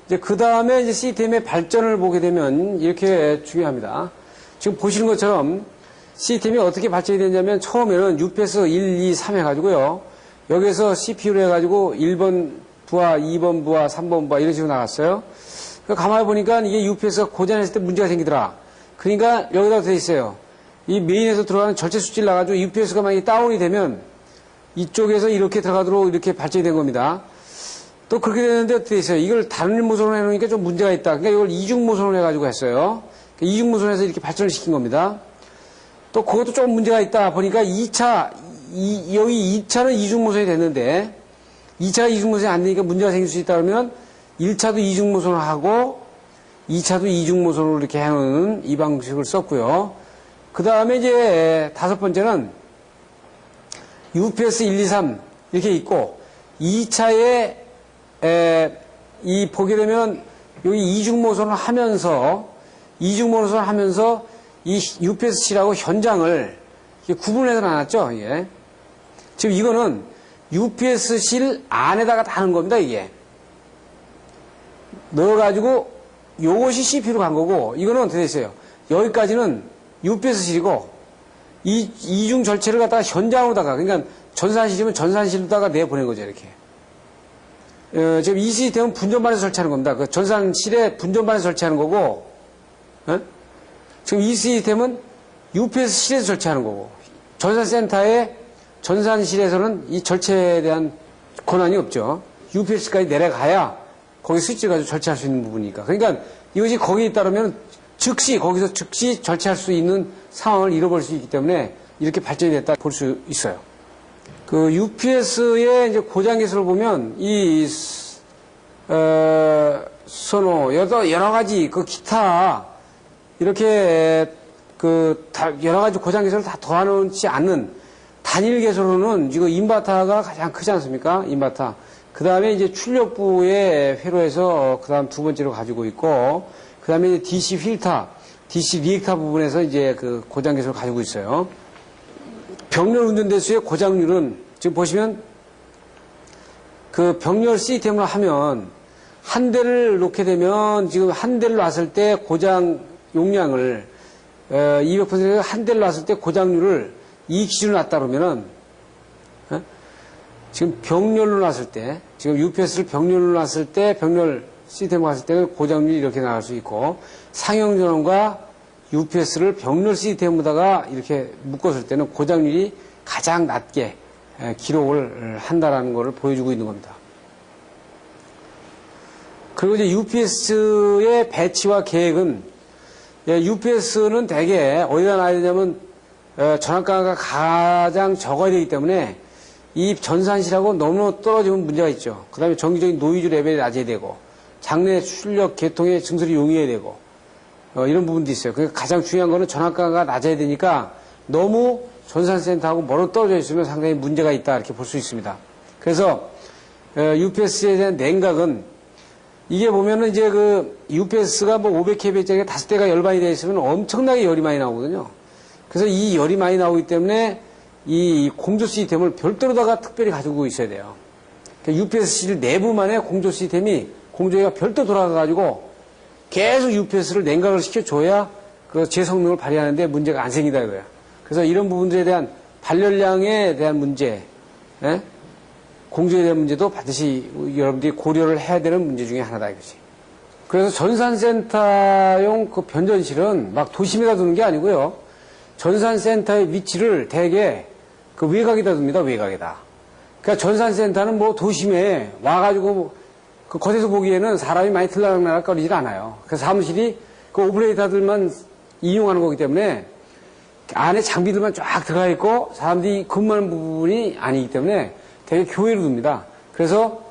이제 그 다음에 이제 시스템의 발전을 보게 되면 이렇게 중요합니다. 지금 보시는 것처럼 시스템이 어떻게 발전이 됐냐면 처음에는 UPS 1, 2, 3 해가지고요. 여기에서 CPU를 해가지고 1번 부하, 2번 부하, 3번 부하 이런 식으로 나갔어요. 가만히 보니까 이게 UPS가 고장했을 때 문제가 생기더라. 그러니까 여기다 돼 있어요. 이 메인에서 들어가는 절체 수치를 나가지고 UPS가 만약에 다운이 되면 이쪽에서 이렇게 들어가도록 이렇게 발전이 된 겁니다. 또 그렇게 되는데 어떻게 있어요? 이걸 다른 모선으로 해놓으니까 좀 문제가 있다. 그러니까 이걸 이중 모선으로 해가지고 했어요. 이중 모선에서 이렇게 발전을 시킨 겁니다. 또 그것도 좀 문제가 있다 보니까 2차, 여기 2차는 이중 모선이 됐는데 2차가 이중 모선이 안 되니까 문제가 생길 수 있다 그러면 1차도 이중 모선을 하고 2차도 이중 모선으로 이렇게 해놓는 이 방식을 썼고요. 그 다음에 이제 다섯 번째는 UPS 1, 2, 3 이렇게 있고 2차에 이 보게 되면 여기 이중 모선을 하면서 이 UPS-C라고 현장을 구분해서 나눴죠. 이게. 지금 이거는 UPS-C 안에다가 다는 겁니다. 이게. 넣어가지고 요것이 CPU로 간 거고 이거는 어떻게 됐어요? 여기까지는 UPS-C이고 이중 절체를 갖다가 현장으로다가 그러니까 전산실이면 전산실로다가 내보낸 거죠. 이렇게. 지금 이 시스템은 분전반에서 설치하는 겁니다. 그 전산실에 분전반에서 설치하는 거고 지금 이 시스템은 UPS-C에서 설치하는 거고 전산센터의 전산실에서는 이 절체에 대한 권한이 없죠. UPS까지 내려가야 거기 스위치 가지고 절체할 수 있는 부분이니까. 그러니까 이것이 거기에 따르면 거기서 즉시 절체할 수 있는 상황을 잃어버릴 수 있기 때문에 이렇게 발전이 됐다 볼 수 있어요. 그 UPS의 이제 고장 개수를 보면 이 선호 여러 가지 그 기타 이렇게 그 여러 가지 고장 개수를 다 더하지 않는 단일 개수로는 지금 인버터가 가장 크지 않습니까? 인버터. 그 다음에 이제 출력부의 회로에서 그 다음 두 번째로 가지고 있고 그 다음에 이제 DC 필터, DC 리액터 부분에서 이제 그 고장 개수를 가지고 있어요. 병렬 운전 대수의 고장률은 지금 보시면 그 병렬 시스템으로 하면 한 대를 놓게 되면 지금 한 대를 놨을 때 고장 용량을 200% 한 대를 놨을 때 고장률을 이 기준으로 놨다 그러면은 지금 병렬로 놨을 때 지금 UPS를 병렬로 놨을 때 병렬 시스템으로 갔을 때는 고장률이 이렇게 나갈 수 있고 상용 전원과 UPS를 병렬 시스템으로다가 이렇게 묶었을 때는 고장률이 가장 낮게 기록을 한다라는 것을 보여주고 있는 겁니다. 그리고 이제 UPS의 배치와 계획은 UPS는 대개 어디다 놔야 되냐면 전압가가 가장 적어야 되기 때문에 이 전산실하고 너무 떨어지면 문제가 있죠. 그 다음에 정기적인 노이즈 레벨이 낮아야 되고 장내 출력 계통의 증설이 용이해야 되고 이런 부분도 있어요. 그러니까 가장 중요한 거는 전압가가 낮아야 되니까 너무 전산센터하고 멀어 떨어져 있으면 상당히 문제가 있다 이렇게 볼 수 있습니다. 그래서 UPS에 대한 냉각은 이게 보면은 이제 그 UPS가 뭐 500kV짜리 5대가 열반이 되어 있으면 엄청나게 열이 많이 나오거든요. 그래서 이 열이 많이 나오기 때문에 이 공조 시스템을 별도로다가 특별히 가지고 있어야 돼요. UPS실 내부만의 공조 시스템이 공조기가 별도 돌아가가지고 계속 UPS를 냉각을 시켜줘야 그 제 성능을 발휘하는데 문제가 안 생기다 이거예요. 그래서 이런 부분들에 대한 발열량에 대한 문제, 예? 공조에 대한 문제도 반드시 여러분들이 고려를 해야 되는 문제 중에 하나다 이거지. 그래서 전산센터용 그 변전실은 막 도심에다 두는 게 아니고요. 전산센터의 위치를 대개 그 외곽에다 둡니다. 외곽에다. 그러니까 전산센터는 뭐 도심에 와가지고 그 겉에서 보기에는 사람이 많이 들락날락거리질 않아요. 그래서 사무실이 그 오퍼레이터들만 이용하는 거기 때문에 안에 장비들만 쫙 들어가 있고 사람들이 근무하는 부분이 아니기 때문에 되게 교외로 둡니다. 그래서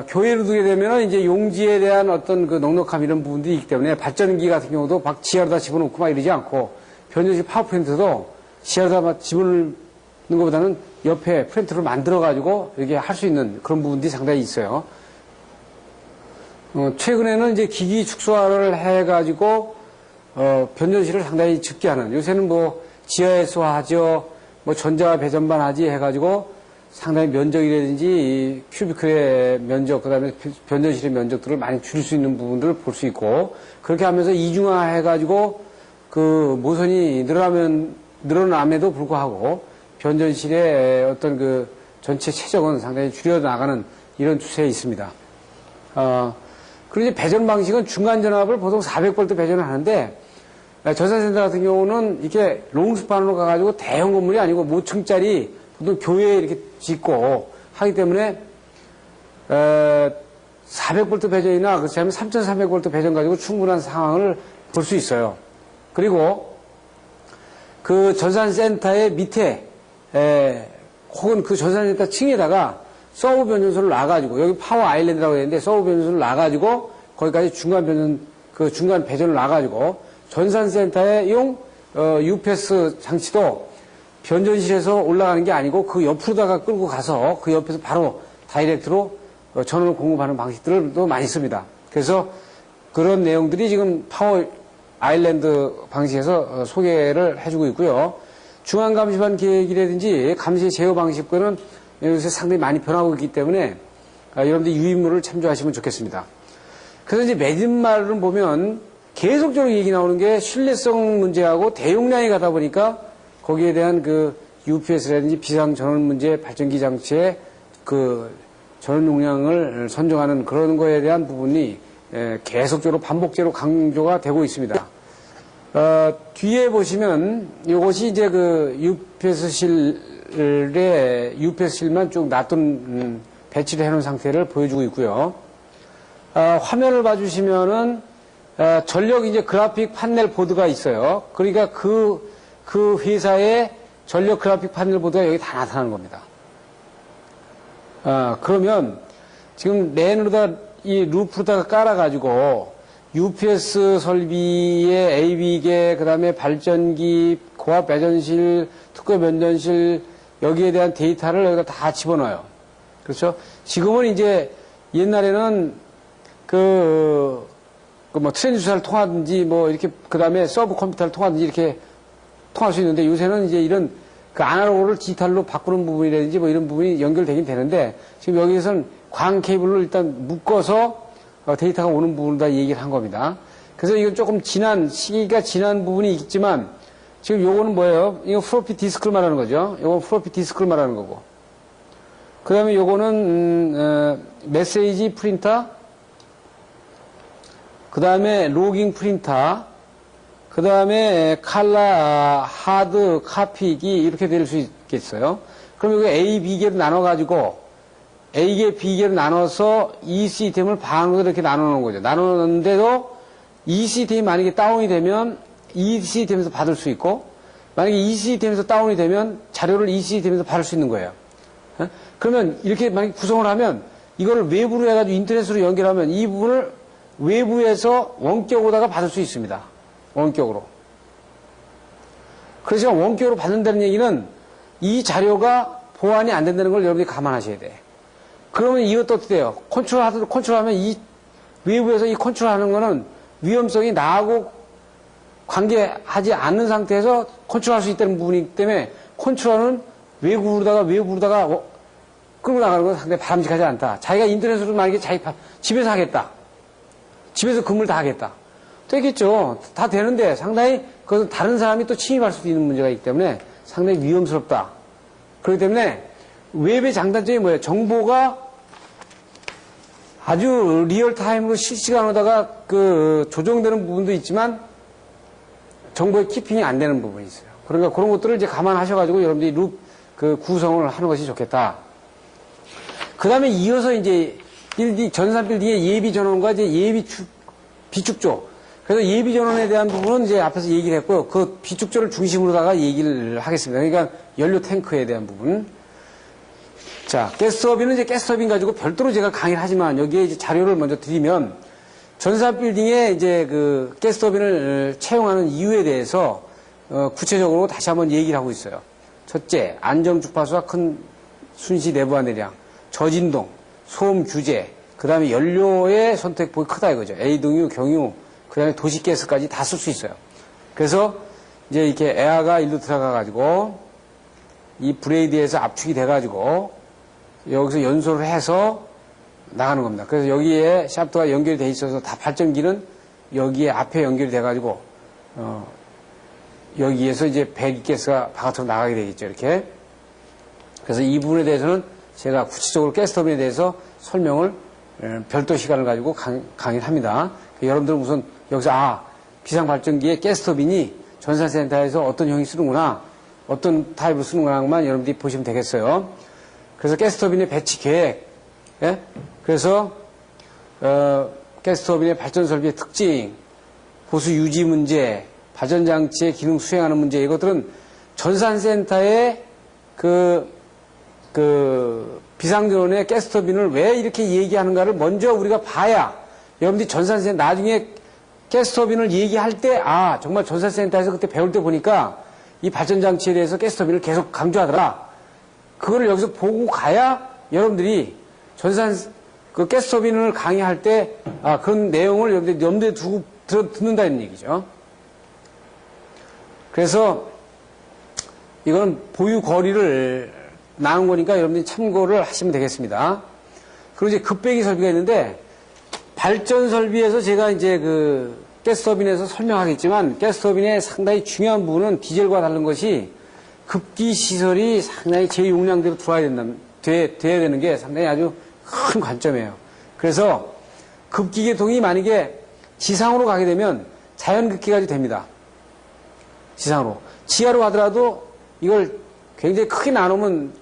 교외로 두게 되면 이제 용지에 대한 어떤 그 넉넉함 이런 부분들이 있기 때문에 발전기 같은 경우도 막 지하로다 집어넣고 막 이러지 않고 변전식 파워프린트도 지하로다 집어넣는 것보다는 옆에 프린트를 만들어가지고 이렇게 할 수 있는 그런 부분들이 상당히 있어요. 최근에는 이제 기기 축소화를 해가지고 변전실을 상당히 적게 하는, 요새는 뭐 지하에서 하죠, 뭐 전자 배전반 하지 해가지고 상당히 면적이라든지 큐비클의 면적, 그 다음에 변전실의 면적들을 많이 줄일 수 있는 부분들을 볼 수 있고, 그렇게 하면서 이중화 해가지고 그 모선이 늘어남에도 불구하고 변전실의 어떤 그 전체 체적은 상당히 줄여나가는 이런 추세에 있습니다. 그리고 이제 배전 방식은 중간 전압을 보통 400V 배전을 하는데, 전산센터 같은 경우는 이렇게 롱스판으로 가가지고 대형 건물이 아니고 모층짜리 보통 교외에 이렇게 짓고 하기 때문에 400V 배전이나 그렇지 않으면 3300V 배전 가지고 충분한 상황을 볼 수 있어요. 그리고 그 전산센터의 밑에 혹은 그 전산센터 층에다가 서브 변전소를 놔가지고, 여기 파워 아일랜드라고 했는데 서브 변전소를 놔가지고 거기까지 중간 배전을 놔가지고 전산센터의 UPS 장치도 변전실에서 올라가는 게 아니고 그 옆으로다가 끌고 가서 그 옆에서 바로 다이렉트로 전원을 공급하는 방식들을 또 많이 씁니다. 그래서 그런 내용들이 지금 파워 아일랜드 방식에서 소개를 해주고 있고요. 중앙 감시반 계획이라든지 감시 제어 방식과는 요새 상당히 많이 변하고 있기 때문에 여러분들 유인물을 참조하시면 좋겠습니다. 그래서 이제 매듭말을 보면 계속적으로 얘기 나오는 게 신뢰성 문제하고 대용량이 가다 보니까 거기에 대한 그 UPS라든지 비상 전원 문제, 발전기 장치의 그 전원 용량을 선정하는 그런 거에 대한 부분이 계속적으로 반복적으로 강조가 되고 있습니다. 뒤에 보시면 이것이 이제 그 UPS실만 쭉 놔둔 배치를 해놓은 상태를 보여주고 있고요. 화면을 봐주시면은 전력 이제 그래픽 판넬 보드가 있어요. 그러니까 그 회사의 전력 그래픽 판넬 보드가 여기 다 나타나는 겁니다. 그러면 지금 랜으로다 이 루프로다가 깔아가지고 UPS 설비의 AB계, 그 다음에 발전기, 고압 배전실, 특허 변전실, 여기에 대한 데이터를 여기다 다 집어넣어요. 그렇죠? 지금은 이제 옛날에는 뭐 트랜스듀서를 통하든지 뭐 이렇게 그 다음에 서브 컴퓨터를 통하든지 이렇게 통할 수 있는데, 요새는 이제 이런 그 아날로그를 디지털로 바꾸는 부분이라든지 뭐 이런 부분이 연결되긴 되는데, 지금 여기에서는 광 케이블로 일단 묶어서 데이터가 오는 부분을 다 얘기를 한 겁니다. 그래서 이건 조금 시기가 지난 부분이 있지만, 지금 요거는 뭐예요? 이거 플로피 디스크를 말하는 거죠. 요건 플로피 디스크를 말하는 거고. 그 다음에 요거는, 메시지 프린터, 그 다음에 로깅 프린터, 그 다음에 칼라, 하드, 카피기, 이렇게 될 수 있겠어요. 그럼 여기 A, B계로 나눠가지고, A계, B계로 나눠서 이 시스템을 반으로 이렇게 나눠놓은 거죠. 나눠놓는데도 이 시스템이 만약에 다운이 되면 이 시스템에서 받을 수 있고, 만약에 이 시스템에서 다운이 되면 자료를 이 시스템에서 받을 수 있는 거예요. 그러면 이렇게 만약에 구성을 하면 이거를 외부로 해가지고 인터넷으로 연결하면 이 부분을 외부에서 원격으로다가 받을 수 있습니다. 원격으로. 그래서 원격으로 받는다는 얘기는 이 자료가 보완이 안 된다는 걸 여러분이 감안하셔야 돼. 그러면 이것도 어떻게 돼요? 컨트롤하면 이 외부에서 이 컨트롤하는 거는 위험성이 나하고 관계하지 않는 상태에서 컨트롤할 수 있다는 부분이기 때문에 컨트롤은 외국으로다가 끌고 나가는 건 상당히 바람직하지 않다. 자기가 인터넷으로 만약에 집에서 하겠다. 집에서 근무를 다 하겠다. 되겠죠. 다 되는데 상당히 그것은 다른 사람이 또 침입할 수도 있는 문제가 있기 때문에 상당히 위험스럽다. 그렇기 때문에 웹의 장단점이 뭐예요? 정보가 아주 리얼타임으로 실시간으로다가 조정되는 부분도 있지만 정보의 키핑이 안 되는 부분이 있어요. 그러니까 그런 것들을 이제 감안하셔가지고 여러분들이 구성을 하는 것이 좋겠다. 그 다음에 이어서 이제 전산 빌딩의 예비 전원과 이제 비축조. 그래서 예비 전원에 대한 부분은 이제 앞에서 얘기를 했고요. 그 비축조를 중심으로다가 얘기를 하겠습니다. 그러니까 연료 탱크에 대한 부분. 자, 가스터빈은 이제 가스터빈 가지고 별도로 제가 강의를 하지만 여기에 이제 자료를 먼저 드리면 전산 빌딩에 이제 가스터빈을 채용하는 이유에 대해서 구체적으로 다시 한번 얘기를 하고 있어요. 첫째, 안정 주파수와 큰 순시 내부 안내량, 저진동, 소음 규제, 그 다음에 연료의 선택폭이 크다 이거죠. A등유, 경유, 그 다음에 도시가스까지 다 쓸 수 있어요. 그래서 이제 이렇게 에어가 일로 들어가가지고 이 브레이드에서 압축이 돼가지고 여기서 연소를 해서 나가는 겁니다. 그래서 여기에 샤프트가 연결이 돼 있어서 다 발전기는 여기에 앞에 연결이 돼가지고 여기에서 이제 배기가스가 바깥으로 나가게 되겠죠. 이렇게. 그래서 이 부분에 대해서는 제가 구체적으로 가스터빈에 대해서 설명을 별도 시간을 가지고 강의를 합니다. 여러분들은 우선 여기서 비상발전기의 가스터빈이 전산센터에서 어떤 형이 쓰는구나, 어떤 타입으로 쓰는구나만 여러분들이 보시면 되겠어요. 그래서 가스터빈의 배치 계획, 예? 그래서 가스터빈의 발전 설비의 특징, 보수 유지 문제, 발전장치의 기능 수행하는 문제, 이것들은 전산센터의 비상전원의 가스터빈을 왜 이렇게 얘기하는가를 먼저 우리가 봐야 여러분들이 전산센터 나중에 가스터빈을 얘기할 때 정말 전산센터에서 그때 배울 때 보니까 이 발전장치에 대해서 가스터빈을 계속 강조하더라. 그거를 여기서 보고 가야 여러분들이 가스터빈을 강의할 때 그런 내용을 여러분들이 염두에 두고 듣는다는 얘기죠. 그래서 이건 보유 거리를 나눈 거니까 여러분들이 참고를 하시면 되겠습니다. 그리고 이제 급배기 설비가 있는데 발전 설비에서 제가 이제 가스터빈에서 설명하겠지만 가스터빈의 상당히 중요한 부분은 디젤과 다른 것이 급기 시설이 상당히 제 용량대로 돼야 되는 게 상당히 아주 큰 관점이에요. 그래서 급기 계통이 만약에 지상으로 가게 되면 자연급기까지 됩니다. 지상으로. 지하로 가더라도 이걸 굉장히 크게 나누면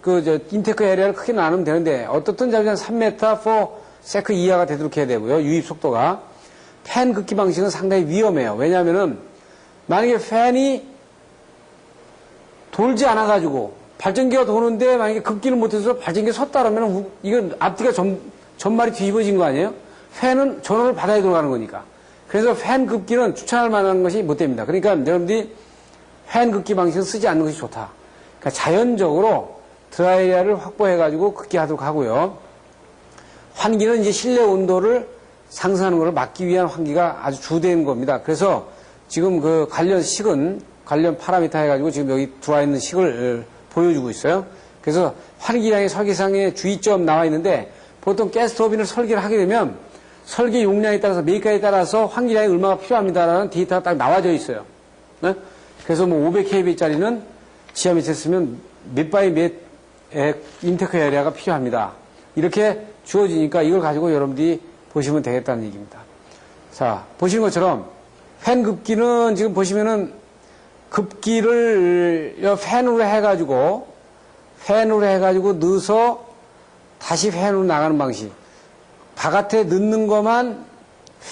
인테크 에리아를 크게 나누면 되는데 어떻든 3m/s 이하가 되도록 해야 되고요. 유입 속도가. 팬 급기 방식은 상당히 위험해요. 왜냐하면은 만약에 팬이 돌지 않아가지고 발전기가 도는데 만약에 급기를 못해서 발전기가 섰다 그러면 이건 앞뒤가 전말이 뒤집어진 거 아니에요? 팬은 전원을 받아야 돌아가는 거니까. 그래서 팬 급기는 추천할 만한 것이 못 됩니다. 그러니까 여러분들이 팬 급기 방식은 쓰지 않는 것이 좋다. 그러니까 자연적으로 드라이어를 확보해가지고 급기하도록 하고요. 환기는 이제 실내 온도를 상승하는 것을 막기 위한 환기가 아주 주된 겁니다. 그래서 지금 관련 파라미터 해가지고 지금 여기 들어와 있는 식을 보여주고 있어요. 그래서 환기량의 설계상에 주의점 나와 있는데 보통 가스터빈을 설계를 하게 되면 설계 용량에 따라서 메이커에 따라서 환기량이 얼마나 필요합니다라는 데이터가 딱 나와져 있어요. 네? 그래서 500kV짜리는 지하 밑에 쓰면 몇 바이 몇 인테크 에리아가 필요합니다. 이렇게 주어지니까 이걸 가지고 여러분들이 보시면 되겠다는 얘기입니다. 자, 보시는 것처럼 팬 급기는 지금 보시면은 급기를 팬으로 해가지고 넣어서 다시 팬으로 나가는 방식. 바깥에 넣는 것만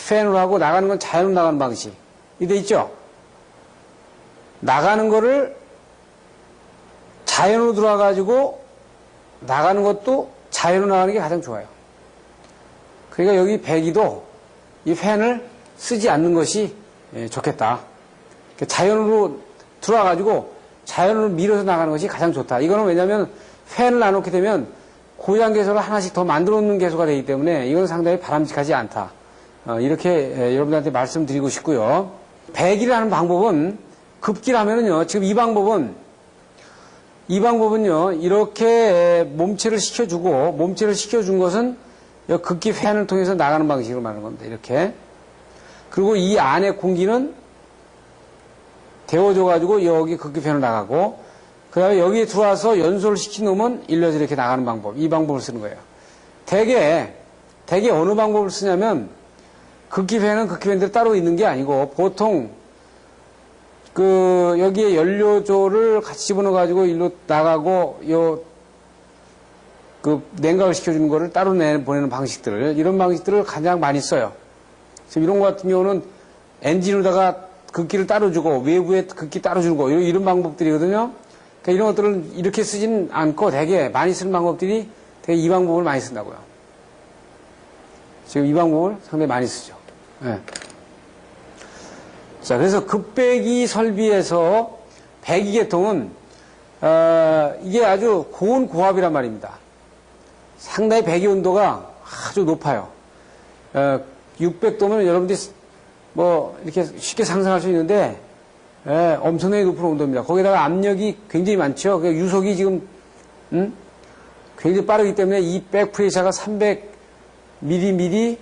팬으로 하고 나가는 건 자연으로 나가는 방식. 이돼 있죠? 나가는 거를 자연으로 들어와가지고 나가는 것도 자연으로 나가는 게 가장 좋아요. 그러니까 여기 배기도 이 팬을 쓰지 않는 것이 좋겠다. 자연으로 들어와가지고 자연으로 밀어서 나가는 것이 가장 좋다. 이거는 왜냐하면 팬을 놔놓게 되면 고장 개소를 하나씩 더 만들어 놓는 개소가 되기 때문에 이건 상당히 바람직하지 않다. 이렇게 여러분들한테 말씀드리고 싶고요. 배기를 하는 방법은 급기를 하면은요, 지금 이 방법은요, 이렇게 몸체를 시켜준 것은 급기 팬을 통해서 나가는 방식으로 말하는 겁니다. 이렇게. 그리고 이 안에 공기는 데워져가지고 여기 급기 팬으로 나가고, 그 다음에 여기에 들어와서 연소를 시켜놓으면 일러서 이렇게 나가는 방법. 이 방법을 쓰는 거예요. 대개 어느 방법을 쓰냐면, 급기 팬대로 따로 있는 게 아니고, 보통, 여기에 연료조를 같이 집어넣어가지고 일로 나가고, 냉각을 시켜주는 거를 따로 보내는 방식들을, 이런 방식들을 가장 많이 써요. 지금 이런 거 같은 경우는 엔진으로다가 급기를 따로 주고, 외부에 급기 따로 주는 거, 이런 방법들이거든요. 그러니까 이런 것들은 이렇게 쓰진 않고 되게 많이 쓰는 방법들이 되게 이 방법을 많이 쓴다고요. 지금 이 방법을 상당히 많이 쓰죠. 네. 자, 그래서 급배기 설비에서 배기 계통은, 이게 아주 고온 고압이란 말입니다. 상당히 배기 온도가 아주 높아요. 600도면 여러분들이 이렇게 쉽게 상상할 수 있는데, 엄청나게 높은 온도입니다. 거기다가 압력이 굉장히 많죠. 유속이 지금, 굉장히 빠르기 때문에 이 백프레셔가 300mm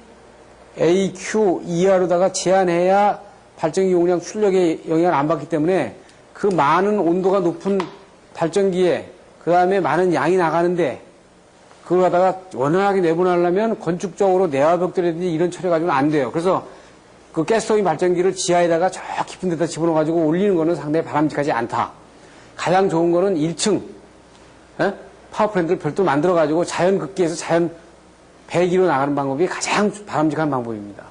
AQ 이하로다가 제한해야 발전기 용량 출력에 영향을 안 받기 때문에 그 많은 온도가 높은 발전기에 그 다음에 많은 양이 나가는데 그걸 갖다가 원활하게 내보내려면 건축적으로 내화벽돌이라든지 이런 처리 가지고는 안 돼요. 그래서 그 가스터빈 발전기를 지하에다가 저 깊은 데다 집어넣어가지고 올리는 거는 상당히 바람직하지 않다. 가장 좋은 거는 1층 파워플랜트를 별도로 만들어가지고 자연 급기에서 자연 배기로 나가는 방법이 가장 바람직한 방법입니다.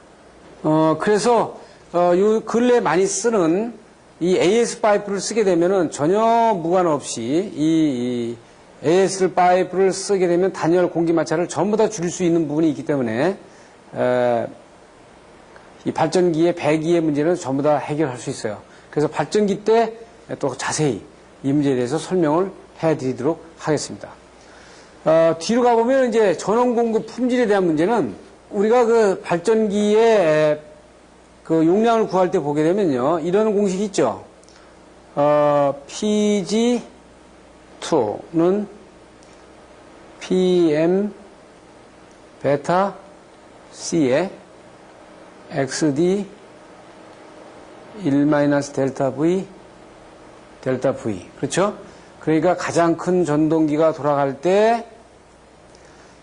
그래서 요 근래 많이 쓰는 이 AS 파이프를 쓰게 되면은 전혀 무관 없이 이 AS 파이프를 쓰게 되면 단열 공기 마찰을 전부 다 줄일 수 있는 부분이 있기 때문에 이 발전기의 배기의 문제는 전부 다 해결할 수 있어요. 그래서 발전기 때 또 자세히 이 문제에 대해서 설명을 해드리도록 하겠습니다. 뒤로 가보면 이제 전원 공급 품질에 대한 문제는 우리가 그 발전기의 그 용량을 구할 때 보게 되면요. 이런 공식이 있죠. PG2는 PM 베타 C에 XD 1-델타 V 델타 V. 그렇죠? 그러니까 가장 큰 전동기가 돌아갈 때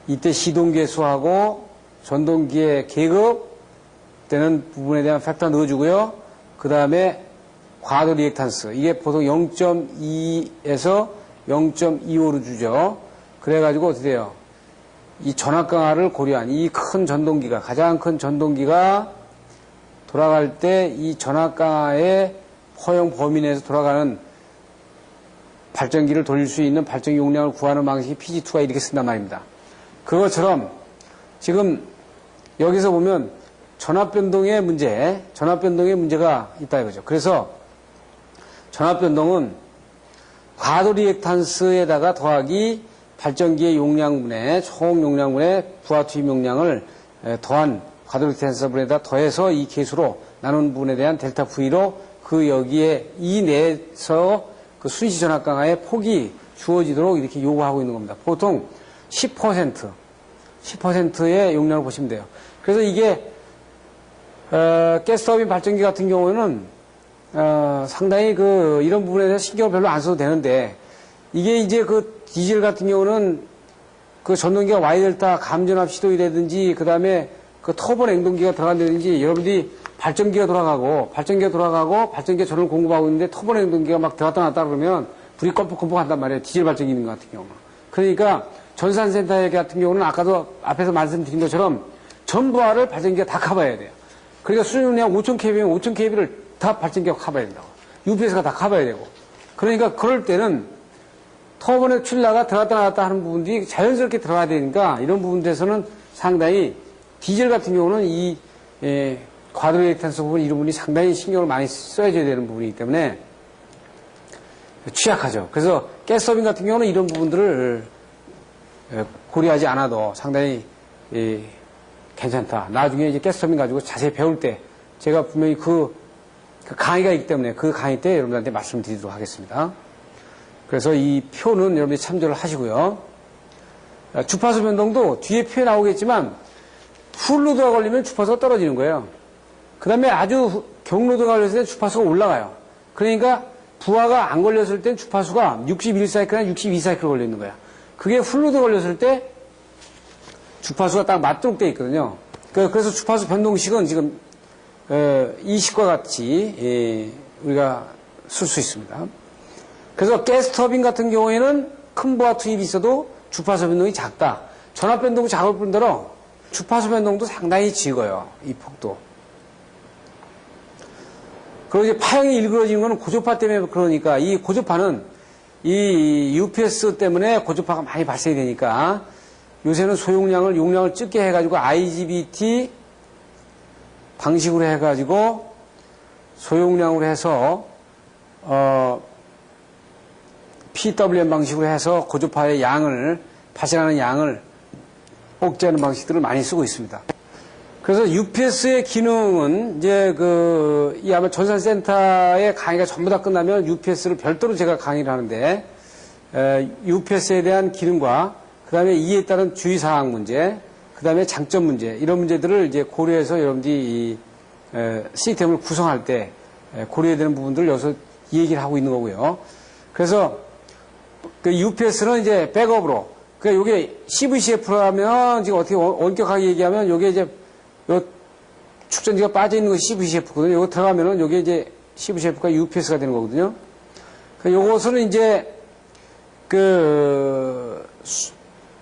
이때 시동계수하고 전동기의 계급 되는 부분에 대한 팩터 넣어주고요. 그 다음에 과도 리액탄스. 이게 보통 0.2에서 0.25로 주죠. 그래가지고 어떻게 돼요? 이 전압 강화를 고려한 이 큰 전동기가, 가장 큰 전동기가 돌아갈 때 이 전압 강화의 허용 범위 내에서 돌아가는 발전기를 돌릴 수 있는 발전기 용량을 구하는 방식이 PG2가 이렇게 쓴단 말입니다. 그것처럼 지금 여기서 보면 전압 변동의 문제가 있다 이거죠. 그래서 전압 변동은 과도 리액탄스에다가 더하기 발전기의 용량분의 총 용량분의 부하 투입 용량을 더한 과도 리액탄스 분에다 더해서 이 계수로 나눈 부분에 대한 델타 V로 그 여기에 이 내에서 그 순시 전압 강화의 폭이 주어지도록 이렇게 요구하고 있는 겁니다. 보통 10%의 용량을 보시면 돼요. 그래서 이게 가스터빈 발전기 같은 경우에는 상당히 이런 부분에 대해서 신경을 별로 안 써도 되는데 이게 이제 그 디젤 같은 경우는 그 전동기가 Y델타 감전압 시도이라든지 그 다음에 그 터보 냉동기가 들어간다든지 여러분들이 발전기가 돌아가고 발전기가 전원을 공급하고 있는데 터보 냉동기가 막 들어갔다 놨다 그러면 불이 껌뻑껌뻑 한단 말이에요. 디젤 발전기 있는 것 같은 경우는. 그러니까 전산센터 같은 경우는 아까도 앞에서 말씀드린 것처럼 전부하를 발전기가 다 커버해야 돼요. 그러니까 수준량 5000kV면 5000kV를 다 발전기가 커버해야 된다고. UPS가 다 커버해야 되고. 그러니까 그럴 때는 터보의 출라가 들어갔다 나갔다 하는 부분들이 자연스럽게 들어가야 되니까 이런 부분에서는 상당히 디젤 같은 경우는 이 과도 리액탄스 부분 이런 부분이 상당히 신경을 많이 써야줘야 되는 부분이기 때문에 취약하죠. 그래서 가스터빈 같은 경우는 이런 부분들을 고려하지 않아도 상당히 괜찮다. 나중에 이제 가스터빈 가지고 자세히 배울 때 제가 분명히 그 강의가 있기 때문에 그 강의 때 여러분들한테 말씀드리도록 하겠습니다. 그래서 이 표는 여러분들이 참조를 하시고요. 주파수 변동도 뒤에 표에 나오겠지만 풀로드가 걸리면 주파수가 떨어지는 거예요. 그 다음에 아주 경로드가 걸렸을 때 주파수가 올라가요. 그러니까 부하가 안 걸렸을 땐 주파수가 61사이클이나 62사이클 걸려 있는 거야. 그게 풀로드 걸렸을 때 주파수가 딱 맞도록 되어 있거든요. 그래서 주파수 변동식은 지금 이 식과 같이 우리가 쓸 수 있습니다. 그래서 가스터빈 같은 경우에는 큰 부하 투입이 있어도 주파수 변동이 작다. 전압 변동이 작을 뿐더러 주파수 변동도 상당히 적어요. 이 폭도. 그리고 이제 파형이 일그러지는 것은 고주파 때문에 그러니까 이 고주파는 이 UPS 때문에 고주파가 많이 발생이 되니까 요새는 용량을 적게 해가지고 IGBT 방식으로 해가지고 소용량으로 해서 PWM 방식으로 해서 고주파의 발생하는 양을 억제하는 방식들을 많이 쓰고 있습니다. 그래서 UPS의 기능은 이제 이 아마 전산센터의 강의가 전부 다 끝나면 UPS를 별도로 제가 강의를 하는데 UPS에 대한 기능과 그 다음에 이에 따른 주의사항 문제, 그 다음에 장점 문제 이런 문제들을 이제 고려해서 여러분들이 이 시스템을 구성할 때 고려해야 되는 부분들을 여기서 얘기를 하고 있는 거고요. 그래서 그 UPS는 이제 백업으로 그러니까 요게 CVCF라면 지금 어떻게 원격하게 얘기하면 요게 이제 요 축전지가 빠져 있는 것이 CVCF거든요. 요거 들어가면은 요게 이제 CVCF가 UPS가 되는 거거든요. 요것은 이제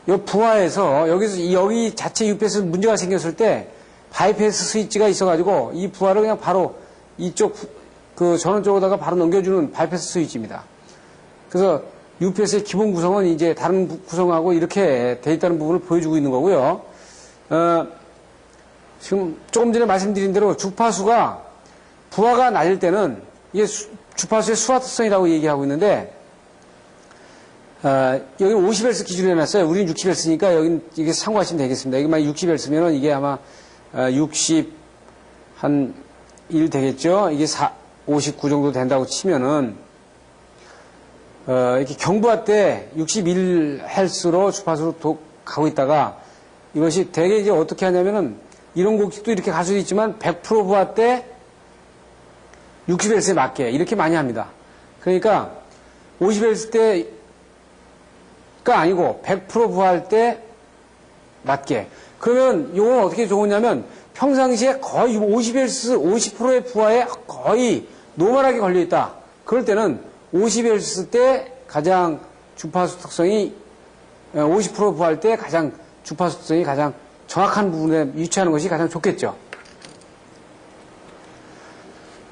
요 부하에서 여기 자체 UPS 문제가 생겼을 때 바이패스 스위치가 있어가지고 이 부하를 그냥 바로 이쪽 전원 쪽으로다가 바로 넘겨주는 바이패스 스위치입니다. 그래서 UPS의 기본 구성은 이제 다른 구성하고 이렇게 돼 있다는 부분을 보여주고 있는 거고요. 지금 조금 전에 말씀드린 대로 주파수가 부하가 낮을 때는 이게 주파수의 수화 특성이라고 얘기하고 있는데 여기는 50Hz 기준으로 해놨어요. 우리는 60Hz니까 여기는 이게 참고하시면 되겠습니다. 여기 만약 60Hz면은 이게 아마 60 한 1 되겠죠. 이게 59 정도 된다고 치면은 이렇게 경부하 때 61Hz로 주파수로 가고 있다가 이것이 되게 이제 어떻게 하냐면은 이런 곡식도 이렇게 갈 수도 있지만 100% 부하 때 60Hz에 맞게 이렇게 많이 합니다. 그러니까 50Hz 때가 아니고 100% 부하할 때 맞게. 그러면 이건 어떻게 좋으냐면 평상시에 거의 50Hz, 50%의 부하에 거의 노멀하게 걸려있다. 그럴 때는 50Hz 때 가장 주파수 특성이 50% 부하할 때 가장 주파수 특성이 가장 정확한 부분에 위치하는 것이 가장 좋겠죠.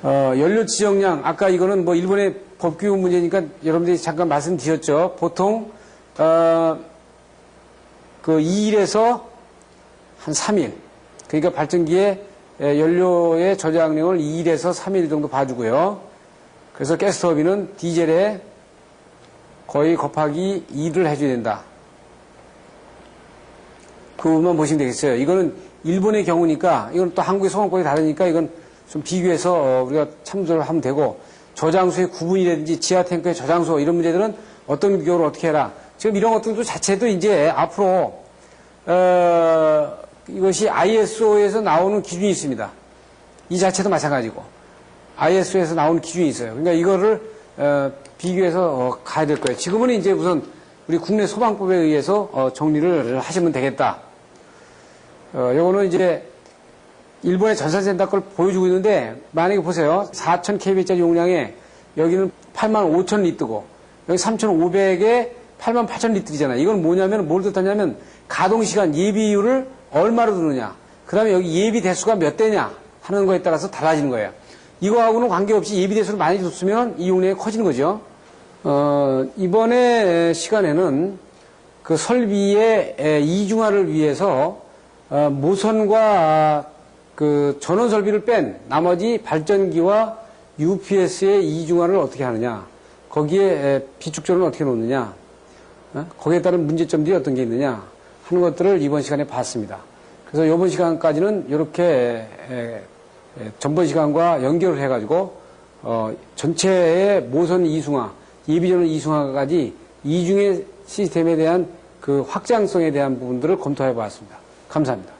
연료 지정량, 아까 이거는 뭐 일본의 법규 문제니까 여러분들이 잠깐 말씀드렸죠. 보통, 2일에서 한 3일. 그러니까 발전기에 연료의 저장량을 2일에서 3일 정도 봐주고요. 그래서 가스터빈은 디젤에 거의 곱하기 2를 해줘야 된다. 그 부분만 보시면 되겠어요. 이거는 일본의 경우니까, 이건 또 한국의 소방법이 다르니까 이건 좀 비교해서 우리가 참조를 하면 되고, 저장소의 구분이라든지 지하 탱크의 저장소 이런 문제들은 어떤 비교를 어떻게 해라. 지금 이런 것들도 자체도 이제 앞으로 이것이 ISO에서 나오는 기준이 있습니다. 이 자체도 마찬가지고 ISO에서 나오는 기준이 있어요. 그러니까 이거를 비교해서 가야 될 거예요. 지금은 이제 우선 우리 국내 소방법에 의해서 정리를 하시면 되겠다. 요거는 이제 일본의 전산센터 걸 보여주고 있는데, 만약에 보세요. 4000kb짜리 용량에 여기는 85,000리터고 여기 3,500에 88,000리터잖아요. 이건 뭐냐면 뭘 뜻하냐면 가동시간 예비율을 얼마로 두느냐, 그 다음에 여기 예비 대수가 몇 대냐 하는 거에 따라서 달라지는 거예요. 이거하고는 관계없이 예비 대수를 많이 뒀으면 이 용량이 커지는 거죠. 이번에 시간에는 그 설비의 이중화를 위해서 모선과 그 전원 설비를 뺀 나머지 발전기와 UPS의 이중화를 어떻게 하느냐, 거기에 비축전을 어떻게 놓느냐, 거기에 따른 문제점들이 어떤 게 있느냐, 하는 것들을 이번 시간에 봤습니다. 그래서 이번 시간까지는 이렇게 전번 시간과 연결을 해가지고 전체의 모선 이중화, 예비전원 이중화까지 이중의 시스템에 대한 그 확장성에 대한 부분들을 검토해 보았습니다. 감사합니다.